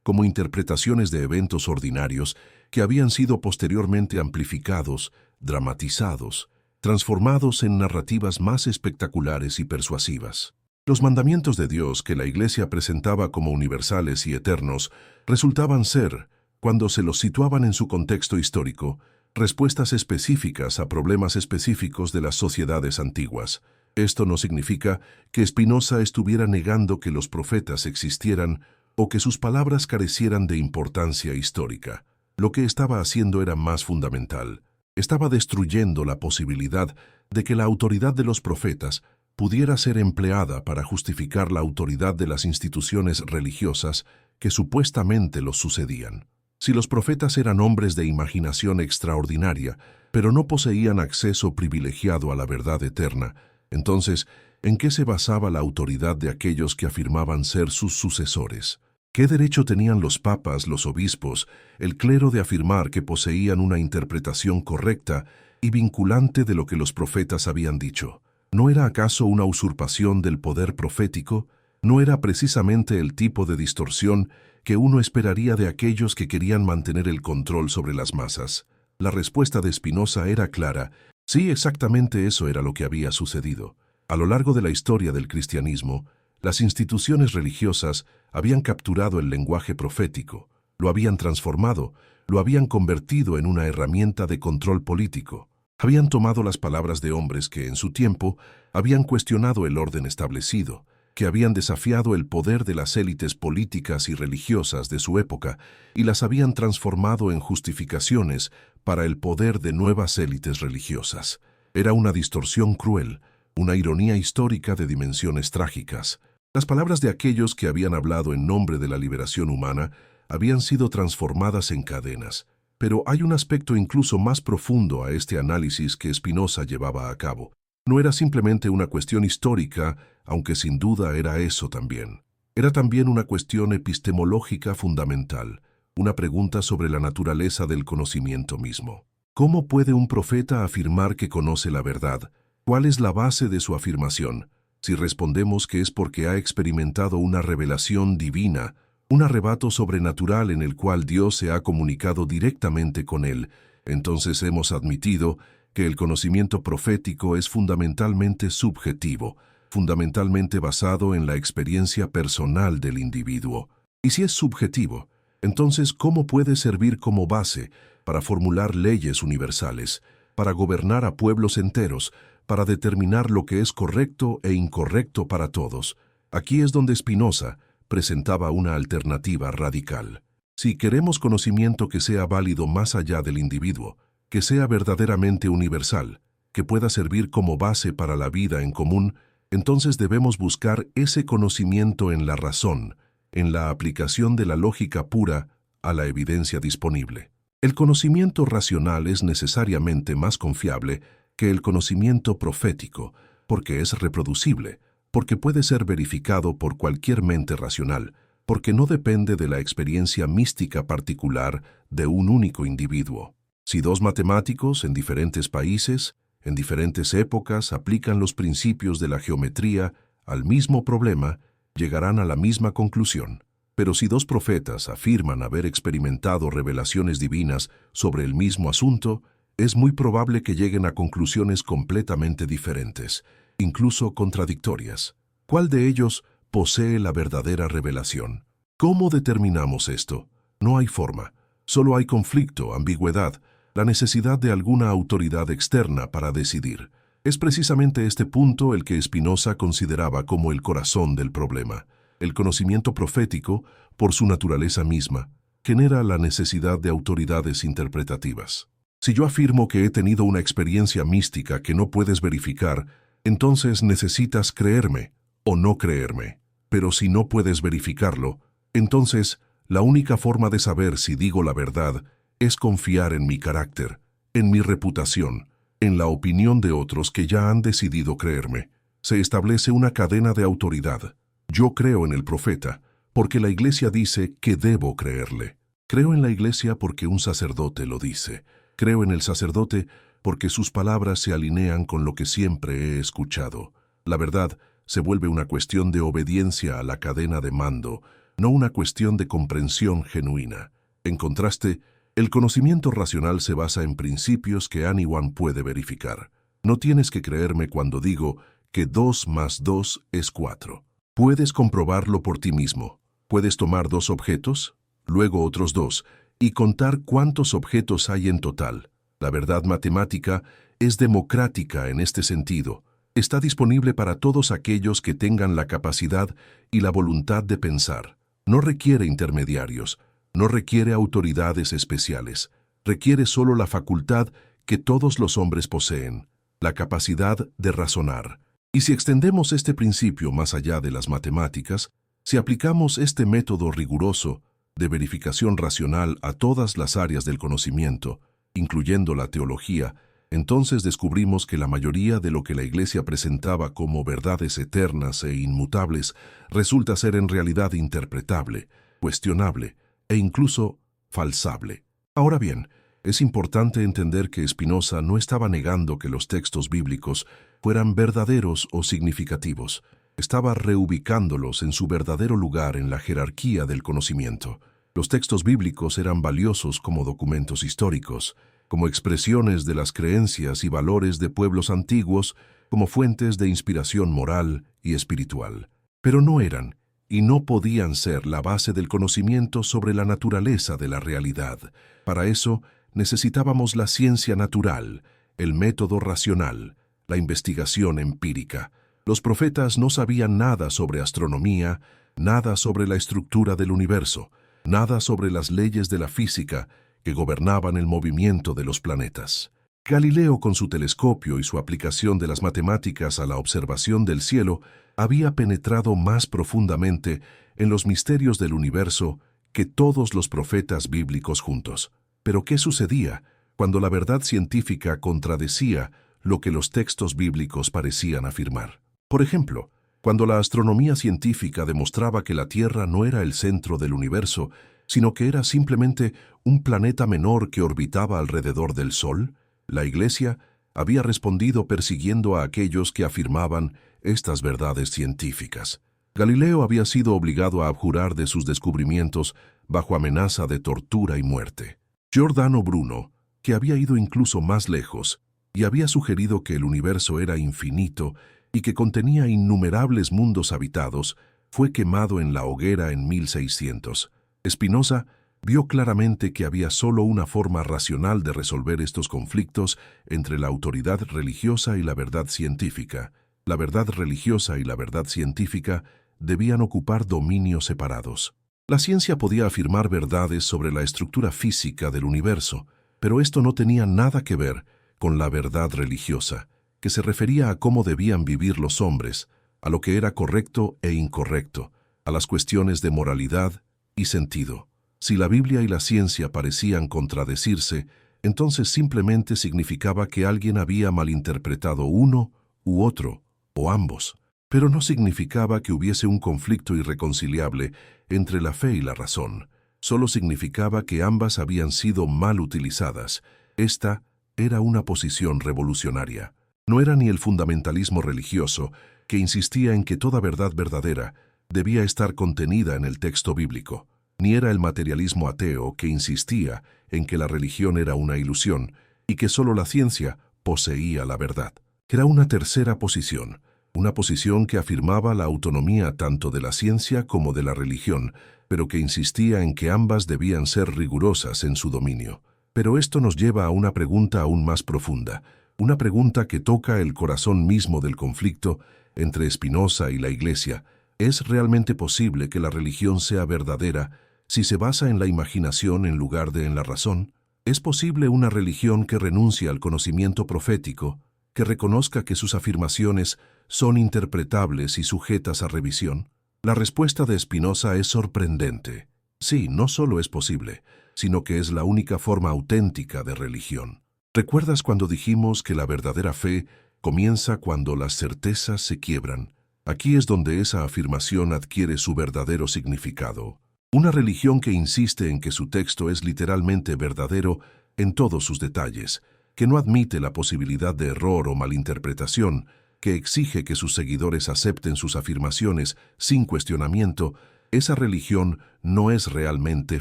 como interpretaciones de eventos ordinarios que habían sido posteriormente amplificados, dramatizados, transformados en narrativas más espectaculares y persuasivas. Los mandamientos de Dios que la Iglesia presentaba como universales y eternos resultaban ser, cuando se los situaban en su contexto histórico, respuestas específicas a problemas específicos de las sociedades antiguas. Esto no significa que Spinoza estuviera negando que los profetas existieran o que sus palabras carecieran de importancia histórica. Lo que estaba haciendo era más fundamental. Estaba destruyendo la posibilidad de que la autoridad de los profetas pudiera ser empleada para justificar la autoridad de las instituciones religiosas que supuestamente los sucedían. Si los profetas eran hombres de imaginación extraordinaria, pero no poseían acceso privilegiado a la verdad eterna, entonces, ¿en qué se basaba la autoridad de aquellos que afirmaban ser sus sucesores? ¿Qué derecho tenían los papas, los obispos, el clero de afirmar que poseían una interpretación correcta y vinculante de lo que los profetas habían dicho? ¿No era acaso una usurpación del poder profético? no era precisamente el tipo de distorsión que uno esperaría de aquellos que querían mantener el control sobre las masas. La respuesta de Spinoza era clara. Sí, exactamente eso era lo que había sucedido. A lo largo de la historia del cristianismo, las instituciones religiosas habían capturado el lenguaje profético, lo habían transformado, lo habían convertido en una herramienta de control político. Habían tomado las palabras de hombres que, en su tiempo, habían cuestionado el orden establecido, que habían desafiado el poder de las élites políticas y religiosas de su época y las habían transformado en justificaciones para el poder de nuevas élites religiosas. Era una distorsión cruel, una ironía histórica de dimensiones trágicas. Las palabras de aquellos que habían hablado en nombre de la liberación humana habían sido transformadas en cadenas. Pero hay un aspecto incluso más profundo a este análisis que Spinoza llevaba a cabo. No era simplemente una cuestión histórica, aunque sin duda era eso también. Era también una cuestión epistemológica fundamental, una pregunta sobre la naturaleza del conocimiento mismo. ¿Cómo puede un profeta afirmar que conoce la verdad? ¿Cuál es la base de su afirmación? Si respondemos que es porque ha experimentado una revelación divina, un arrebato sobrenatural en el cual Dios se ha comunicado directamente con él, entonces hemos admitido que el conocimiento profético es fundamentalmente subjetivo, fundamentalmente basado en la experiencia personal del individuo. Y si es subjetivo, entonces ¿cómo puede servir como base para formular leyes universales, para gobernar a pueblos enteros, para determinar lo que es correcto e incorrecto para todos? Aquí es donde Spinoza presentaba una alternativa radical. Si queremos conocimiento que sea válido más allá del individuo, que sea verdaderamente universal, que pueda servir como base para la vida en común, entonces debemos buscar ese conocimiento en la razón, en la aplicación de la lógica pura a la evidencia disponible. El conocimiento racional es necesariamente más confiable que el conocimiento profético, porque es reproducible, porque puede ser verificado por cualquier mente racional, porque no depende de la experiencia mística particular de un único individuo. Si dos matemáticos en diferentes países, en diferentes épocas, aplican los principios de la geometría al mismo problema, llegarán a la misma conclusión. Pero si dos profetas afirman haber experimentado revelaciones divinas sobre el mismo asunto, es muy probable que lleguen a conclusiones completamente diferentes, incluso contradictorias. ¿Cuál de ellos posee la verdadera revelación? ¿Cómo determinamos esto? No hay forma. Solo hay conflicto, ambigüedad, la necesidad de alguna autoridad externa para decidir. Es precisamente este punto el que Spinoza consideraba como el corazón del problema. El conocimiento profético, por su naturaleza misma, genera la necesidad de autoridades interpretativas. Si yo afirmo que he tenido una experiencia mística que no puedes verificar, entonces necesitas creerme o no creerme. Pero si no puedes verificarlo, entonces la única forma de saber si digo la verdad es confiar en mi carácter, en mi reputación, en la opinión de otros que ya han decidido creerme. Se establece una cadena de autoridad. Yo creo en el profeta, porque la Iglesia dice que debo creerle. Creo en la Iglesia porque un sacerdote lo dice. Creo en el sacerdote porque sus palabras se alinean con lo que siempre he escuchado. La verdad se vuelve una cuestión de obediencia a la cadena de mando, no una cuestión de comprensión genuina. En contraste, el conocimiento racional se basa en principios que anyone puede verificar. No tienes que creerme cuando digo que 2 más 2 es 4. Puedes comprobarlo por ti mismo. Puedes tomar 2 objetos, luego otros 2, y contar cuántos objetos hay en total. La verdad matemática es democrática en este sentido. Está disponible para todos aquellos que tengan la capacidad y la voluntad de pensar. No requiere intermediarios. No requiere autoridades especiales, requiere solo la facultad que todos los hombres poseen, la capacidad de razonar. Y si extendemos este principio más allá de las matemáticas, si aplicamos este método riguroso de verificación racional a todas las áreas del conocimiento, incluyendo la teología, entonces descubrimos que la mayoría de lo que la Iglesia presentaba como verdades eternas e inmutables resulta ser en realidad interpretable, cuestionable, e incluso falsable. Ahora bien, es importante entender que Spinoza no estaba negando que los textos bíblicos fueran verdaderos o significativos. estaba reubicándolos en su verdadero lugar en la jerarquía del conocimiento. Los textos bíblicos eran valiosos como documentos históricos, como expresiones de las creencias y valores de pueblos antiguos, como fuentes de inspiración moral y espiritual. Pero no eran, y no podían ser la base del conocimiento sobre la naturaleza de la realidad. Para eso necesitábamos la ciencia natural, el método racional, la investigación empírica. Los profetas no sabían nada sobre astronomía, nada sobre la estructura del universo, nada sobre las leyes de la física que gobernaban el movimiento de los planetas. Galileo, con su telescopio y su aplicación de las matemáticas a la observación del cielo, había penetrado más profundamente en los misterios del universo que todos los profetas bíblicos juntos. Pero ¿qué sucedía cuando la verdad científica contradecía lo que los textos bíblicos parecían afirmar? Por ejemplo, cuando la astronomía científica demostraba que la Tierra no era el centro del universo, sino que era simplemente un planeta menor que orbitaba alrededor del Sol, la Iglesia había respondido persiguiendo a aquellos que afirmaban estas verdades científicas. Galileo había sido obligado a abjurar de sus descubrimientos bajo amenaza de tortura y muerte. Giordano Bruno, que había ido incluso más lejos y había sugerido que el universo era infinito y que contenía innumerables mundos habitados, fue quemado en la hoguera en 1600. Spinoza vio claramente que había solo una forma racional de resolver estos conflictos entre la autoridad religiosa y la verdad científica. La verdad religiosa y la verdad científica debían ocupar dominios separados. La ciencia podía afirmar verdades sobre la estructura física del universo, pero esto no tenía nada que ver con la verdad religiosa, que se refería a cómo debían vivir los hombres, a lo que era correcto e incorrecto, a las cuestiones de moralidad y sentido. Si la Biblia y la ciencia parecían contradecirse, entonces simplemente significaba que alguien había malinterpretado uno u otro, o ambos. Pero no significaba que hubiese un conflicto irreconciliable entre la fe y la razón. Solo significaba que ambas habían sido mal utilizadas. Esta era una posición revolucionaria. No era ni el fundamentalismo religioso, que insistía en que toda verdad verdadera debía estar contenida en el texto bíblico, ni era el materialismo ateo, que insistía en que la religión era una ilusión y que solo la ciencia poseía la verdad. Era una tercera posición, una posición que afirmaba la autonomía tanto de la ciencia como de la religión, pero que insistía en que ambas debían ser rigurosas en su dominio. Pero esto nos lleva a una pregunta aún más profunda, una pregunta que toca el corazón mismo del conflicto entre Spinoza y la Iglesia. ¿Es realmente posible que la religión sea verdadera si se basa en la imaginación en lugar de en la razón? ¿Es posible una religión que renuncie al conocimiento profético, que reconozca que sus afirmaciones son interpretables y sujetas a revisión? La respuesta de Spinoza es sorprendente. Sí, no solo es posible, sino que es la única forma auténtica de religión. ¿Recuerdas cuando dijimos que la verdadera fe comienza cuando las certezas se quiebran? Aquí es donde esa afirmación adquiere su verdadero significado. Una religión que insiste en que su texto es literalmente verdadero en todos sus detalles, que no admite la posibilidad de error o malinterpretación, que exige que sus seguidores acepten sus afirmaciones sin cuestionamiento, esa religión no es realmente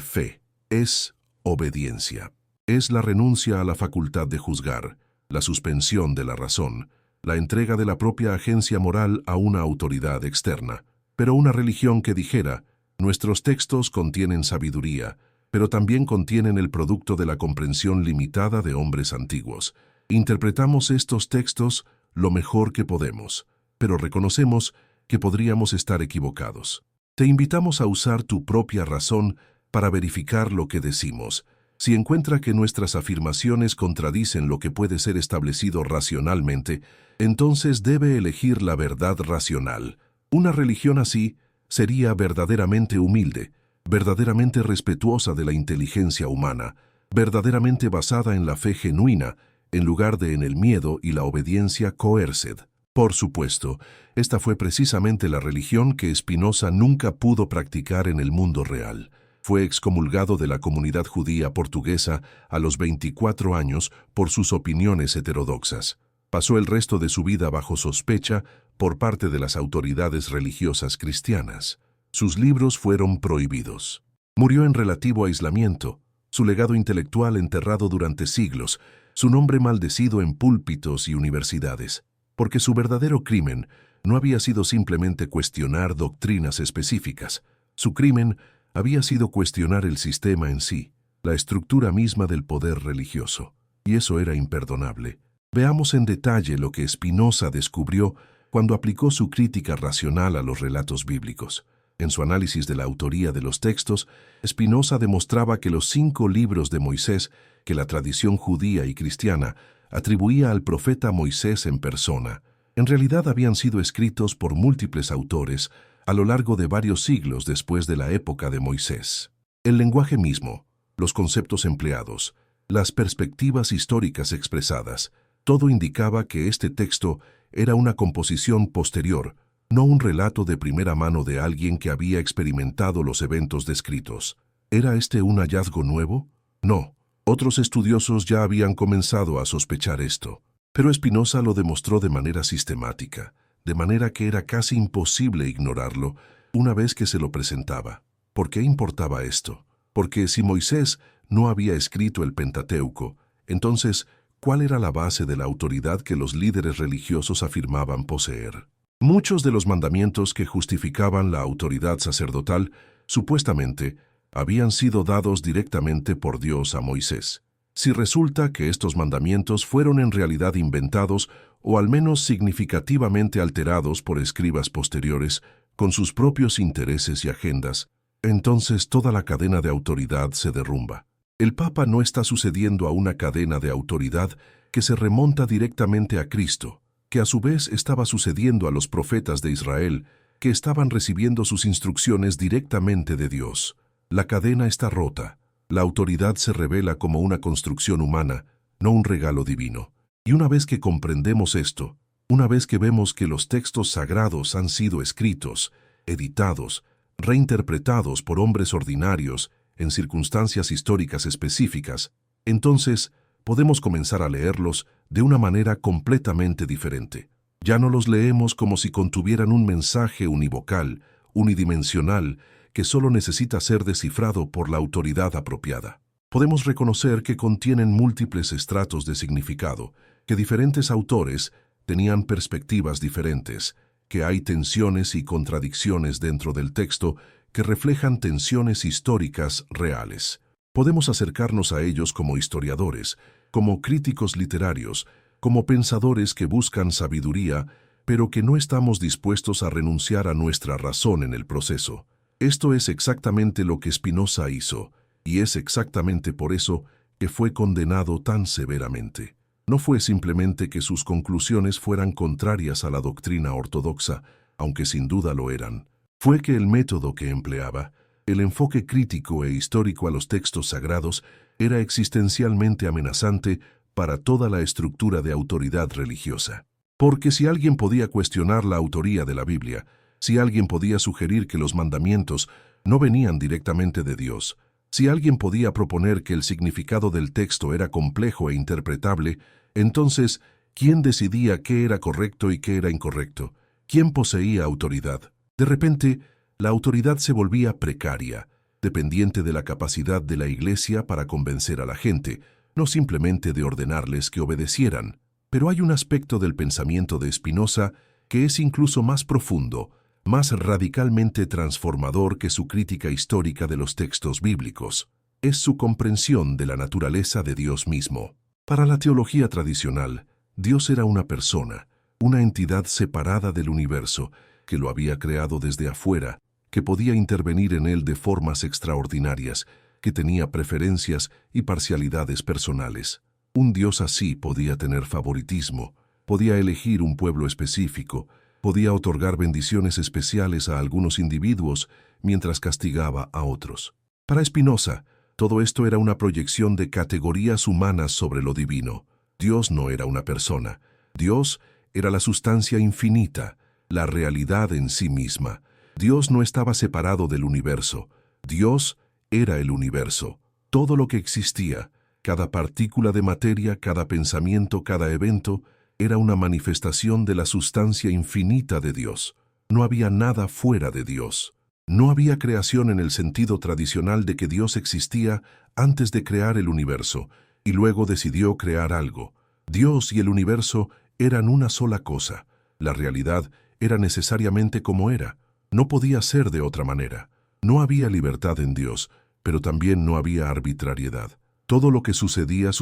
fe, es obediencia. Es la renuncia a la facultad de juzgar, la suspensión de la razón, la entrega de la propia agencia moral a una autoridad externa. Pero una religión que dijera: nuestros textos contienen sabiduría, pero también contienen el producto de la comprensión limitada de hombres antiguos. Interpretamos estos textos lo mejor que podemos, pero reconocemos que podríamos estar equivocados. Te invitamos a usar tu propia razón para verificar lo que decimos. Si encuentra que nuestras afirmaciones contradicen lo que puede ser establecido racionalmente, entonces debe elegir la verdad racional. Una religión así sería verdaderamente humilde, verdaderamente respetuosa de la inteligencia humana, verdaderamente basada en la fe genuina, en lugar de en el miedo y la obediencia coerced. Por supuesto, esta fue precisamente la religión que Spinoza nunca pudo practicar en el mundo real. Fue excomulgado de la comunidad judía portuguesa a los 24 años por sus opiniones heterodoxas. Pasó el resto de su vida bajo sospecha por parte de las autoridades religiosas cristianas. Sus libros fueron prohibidos. Murió en relativo aislamiento, su legado intelectual enterrado durante siglos, su nombre maldecido en púlpitos y universidades, porque su verdadero crimen no había sido simplemente cuestionar doctrinas específicas. Su crimen había sido cuestionar el sistema en sí, la estructura misma del poder religioso. Y eso era imperdonable. Veamos en detalle lo que Spinoza descubrió cuando aplicó su crítica racional a los relatos bíblicos. En su análisis de la autoría de los textos, Spinoza demostraba que los 5 libros de Moisés que la tradición judía y cristiana atribuía al profeta Moisés en persona, en realidad habían sido escritos por múltiples autores a lo largo de varios siglos después de la época de Moisés. El lenguaje mismo, los conceptos empleados, las perspectivas históricas expresadas, todo indicaba que este texto era una composición posterior, no un relato de primera mano de alguien que había experimentado los eventos descritos. ¿Era este un hallazgo nuevo? No. Otros estudiosos ya habían comenzado a sospechar esto, pero Spinoza lo demostró de manera sistemática, de manera que era casi imposible ignorarlo una vez que se lo presentaba. ¿Por qué importaba esto? Porque si Moisés no había escrito el Pentateuco, entonces, ¿cuál era la base de la autoridad que los líderes religiosos afirmaban poseer? Muchos de los mandamientos que justificaban la autoridad sacerdotal, supuestamente, habían sido dados directamente por Dios a Moisés. Si resulta que estos mandamientos fueron en realidad inventados o al menos significativamente alterados por escribas posteriores con sus propios intereses y agendas, entonces toda la cadena de autoridad se derrumba. El Papa no está sucediendo a una cadena de autoridad que se remonta directamente a Cristo, que a su vez estaba sucediendo a los profetas de Israel, que estaban recibiendo sus instrucciones directamente de Dios. La cadena está rota. La autoridad se revela como una construcción humana, no un regalo divino. Y una vez que comprendemos esto, una vez que vemos que los textos sagrados han sido escritos, editados, reinterpretados por hombres ordinarios en circunstancias históricas específicas, entonces podemos comenzar a leerlos de una manera completamente diferente. Ya no los leemos como si contuvieran un mensaje univocal, unidimensional, que solo necesita ser descifrado por la autoridad apropiada. Podemos reconocer que contienen múltiples estratos de significado, que diferentes autores tenían perspectivas diferentes, que hay tensiones y contradicciones dentro del texto que reflejan tensiones históricas reales. Podemos acercarnos a ellos como historiadores, como críticos literarios, como pensadores que buscan sabiduría, pero que no estamos dispuestos a renunciar a nuestra razón en el proceso. Esto es exactamente lo que Spinoza hizo, y es exactamente por eso que fue condenado tan severamente. No fue simplemente que sus conclusiones fueran contrarias a la doctrina ortodoxa, aunque sin duda lo eran. Fue que el método que empleaba, el enfoque crítico e histórico a los textos sagrados, era existencialmente amenazante para toda la estructura de autoridad religiosa. Porque si alguien podía cuestionar la autoría de la Biblia, si alguien podía sugerir que los mandamientos no venían directamente de Dios, si alguien podía proponer que el significado del texto era complejo e interpretable, entonces, ¿quién decidía qué era correcto y qué era incorrecto? ¿Quién poseía autoridad? De repente, la autoridad se volvía precaria, dependiente de la capacidad de la Iglesia para convencer a la gente, no simplemente de ordenarles que obedecieran. Pero hay un aspecto del pensamiento de Spinoza que es incluso más profundo, más radicalmente transformador que su crítica histórica de los textos bíblicos. Es su comprensión de la naturaleza de Dios mismo. Para la teología tradicional, Dios era una persona, una entidad separada del universo, que lo había creado desde afuera, que podía intervenir en él de formas extraordinarias, que tenía preferencias y parcialidades personales. Un Dios así podía tener favoritismo, podía elegir un pueblo específico, podía otorgar bendiciones especiales a algunos individuos mientras castigaba a otros. Para Spinoza, todo esto era una proyección de categorías humanas sobre lo divino. Dios no era una persona. Dios era la sustancia infinita, la realidad en sí misma. Dios no estaba separado del universo. Dios era el universo. Todo lo que existía, cada partícula de materia, cada pensamiento, cada evento, era una manifestación de la sustancia infinita de Dios. No había nada fuera de Dios. No había creación en el sentido tradicional de que Dios existía antes de crear el universo y luego decidió crear algo. Dios y el universo eran una sola cosa. La realidad era necesariamente como era. No podía ser de otra manera. No había libertad en Dios, pero también no había arbitrariedad. Todo lo que sucedía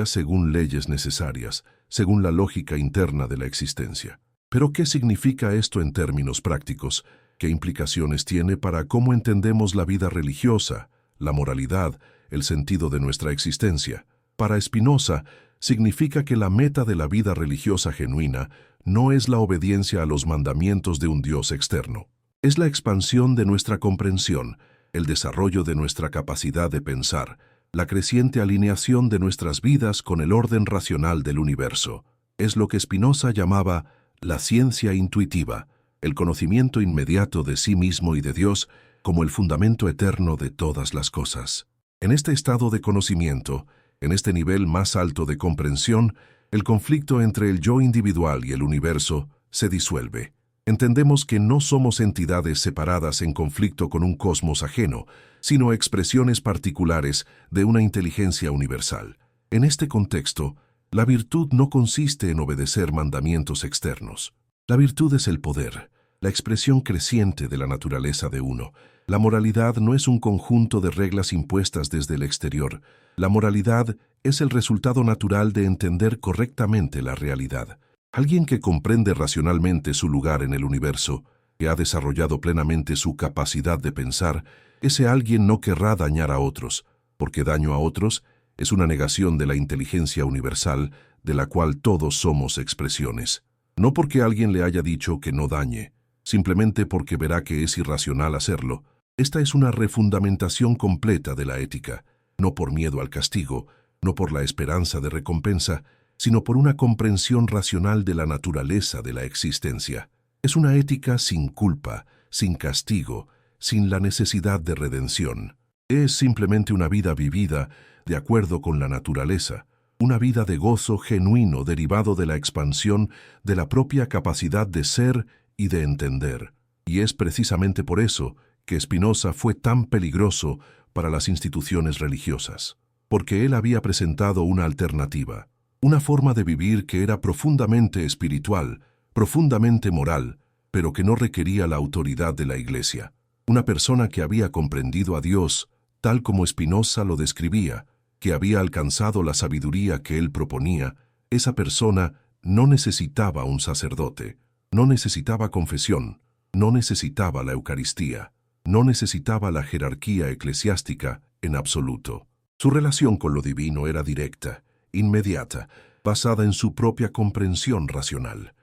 según leyes necesarias, según la lógica interna de la existencia. Pero ¿qué significa esto en términos prácticos? ¿Qué implicaciones tiene para cómo entendemos la vida religiosa, la moralidad, el sentido de nuestra existencia? Para Spinoza, significa que la meta de la vida religiosa genuina no es la obediencia a los mandamientos de un Dios externo. Es la expansión de nuestra comprensión, el desarrollo de nuestra capacidad de pensar, la creciente alineación de nuestras vidas con el orden racional del universo. Es lo que Spinoza llamaba la ciencia intuitiva, el conocimiento inmediato de sí mismo y de Dios como el fundamento eterno de todas las cosas. En este estado de conocimiento, en este nivel más alto de comprensión, el conflicto entre el yo individual y el universo se disuelve. Entendemos que no somos entidades separadas en conflicto con un cosmos ajeno, sino expresiones particulares de una inteligencia universal. En este contexto, la virtud no consiste en obedecer mandamientos externos. La virtud es el poder, la expresión creciente de la naturaleza de uno. La moralidad no es un conjunto de reglas impuestas desde el exterior. La moralidad es el resultado natural de entender correctamente la realidad. Alguien que comprende racionalmente su lugar en el universo, que ha desarrollado plenamente su capacidad de pensar, ese alguien no querrá dañar a otros, porque daño a otros es una negación de la inteligencia universal de la cual todos somos expresiones. No porque alguien le haya dicho que no dañe, simplemente porque verá que es irracional hacerlo. Esta es una refundamentación completa de la ética, no por miedo al castigo, no por la esperanza de recompensa, sino por una comprensión racional de la naturaleza de la existencia. Es una ética sin culpa, sin castigo, sin la necesidad de redención. Es simplemente una vida vivida de acuerdo con la naturaleza, una vida de gozo genuino derivado de la expansión de la propia capacidad de ser y de entender. Y es precisamente por eso que Spinoza fue tan peligroso para las instituciones religiosas, porque él había presentado una alternativa. Una forma de vivir que era profundamente espiritual, profundamente moral, pero que no requería la autoridad de la Iglesia. Una persona que había comprendido a Dios, tal como Spinoza lo describía, que había alcanzado la sabiduría que él proponía, esa persona no necesitaba un sacerdote, no necesitaba confesión, no necesitaba la Eucaristía, no necesitaba la jerarquía eclesiástica en absoluto. Su relación con lo divino era directa, inmediata, basada en su propia comprensión racional.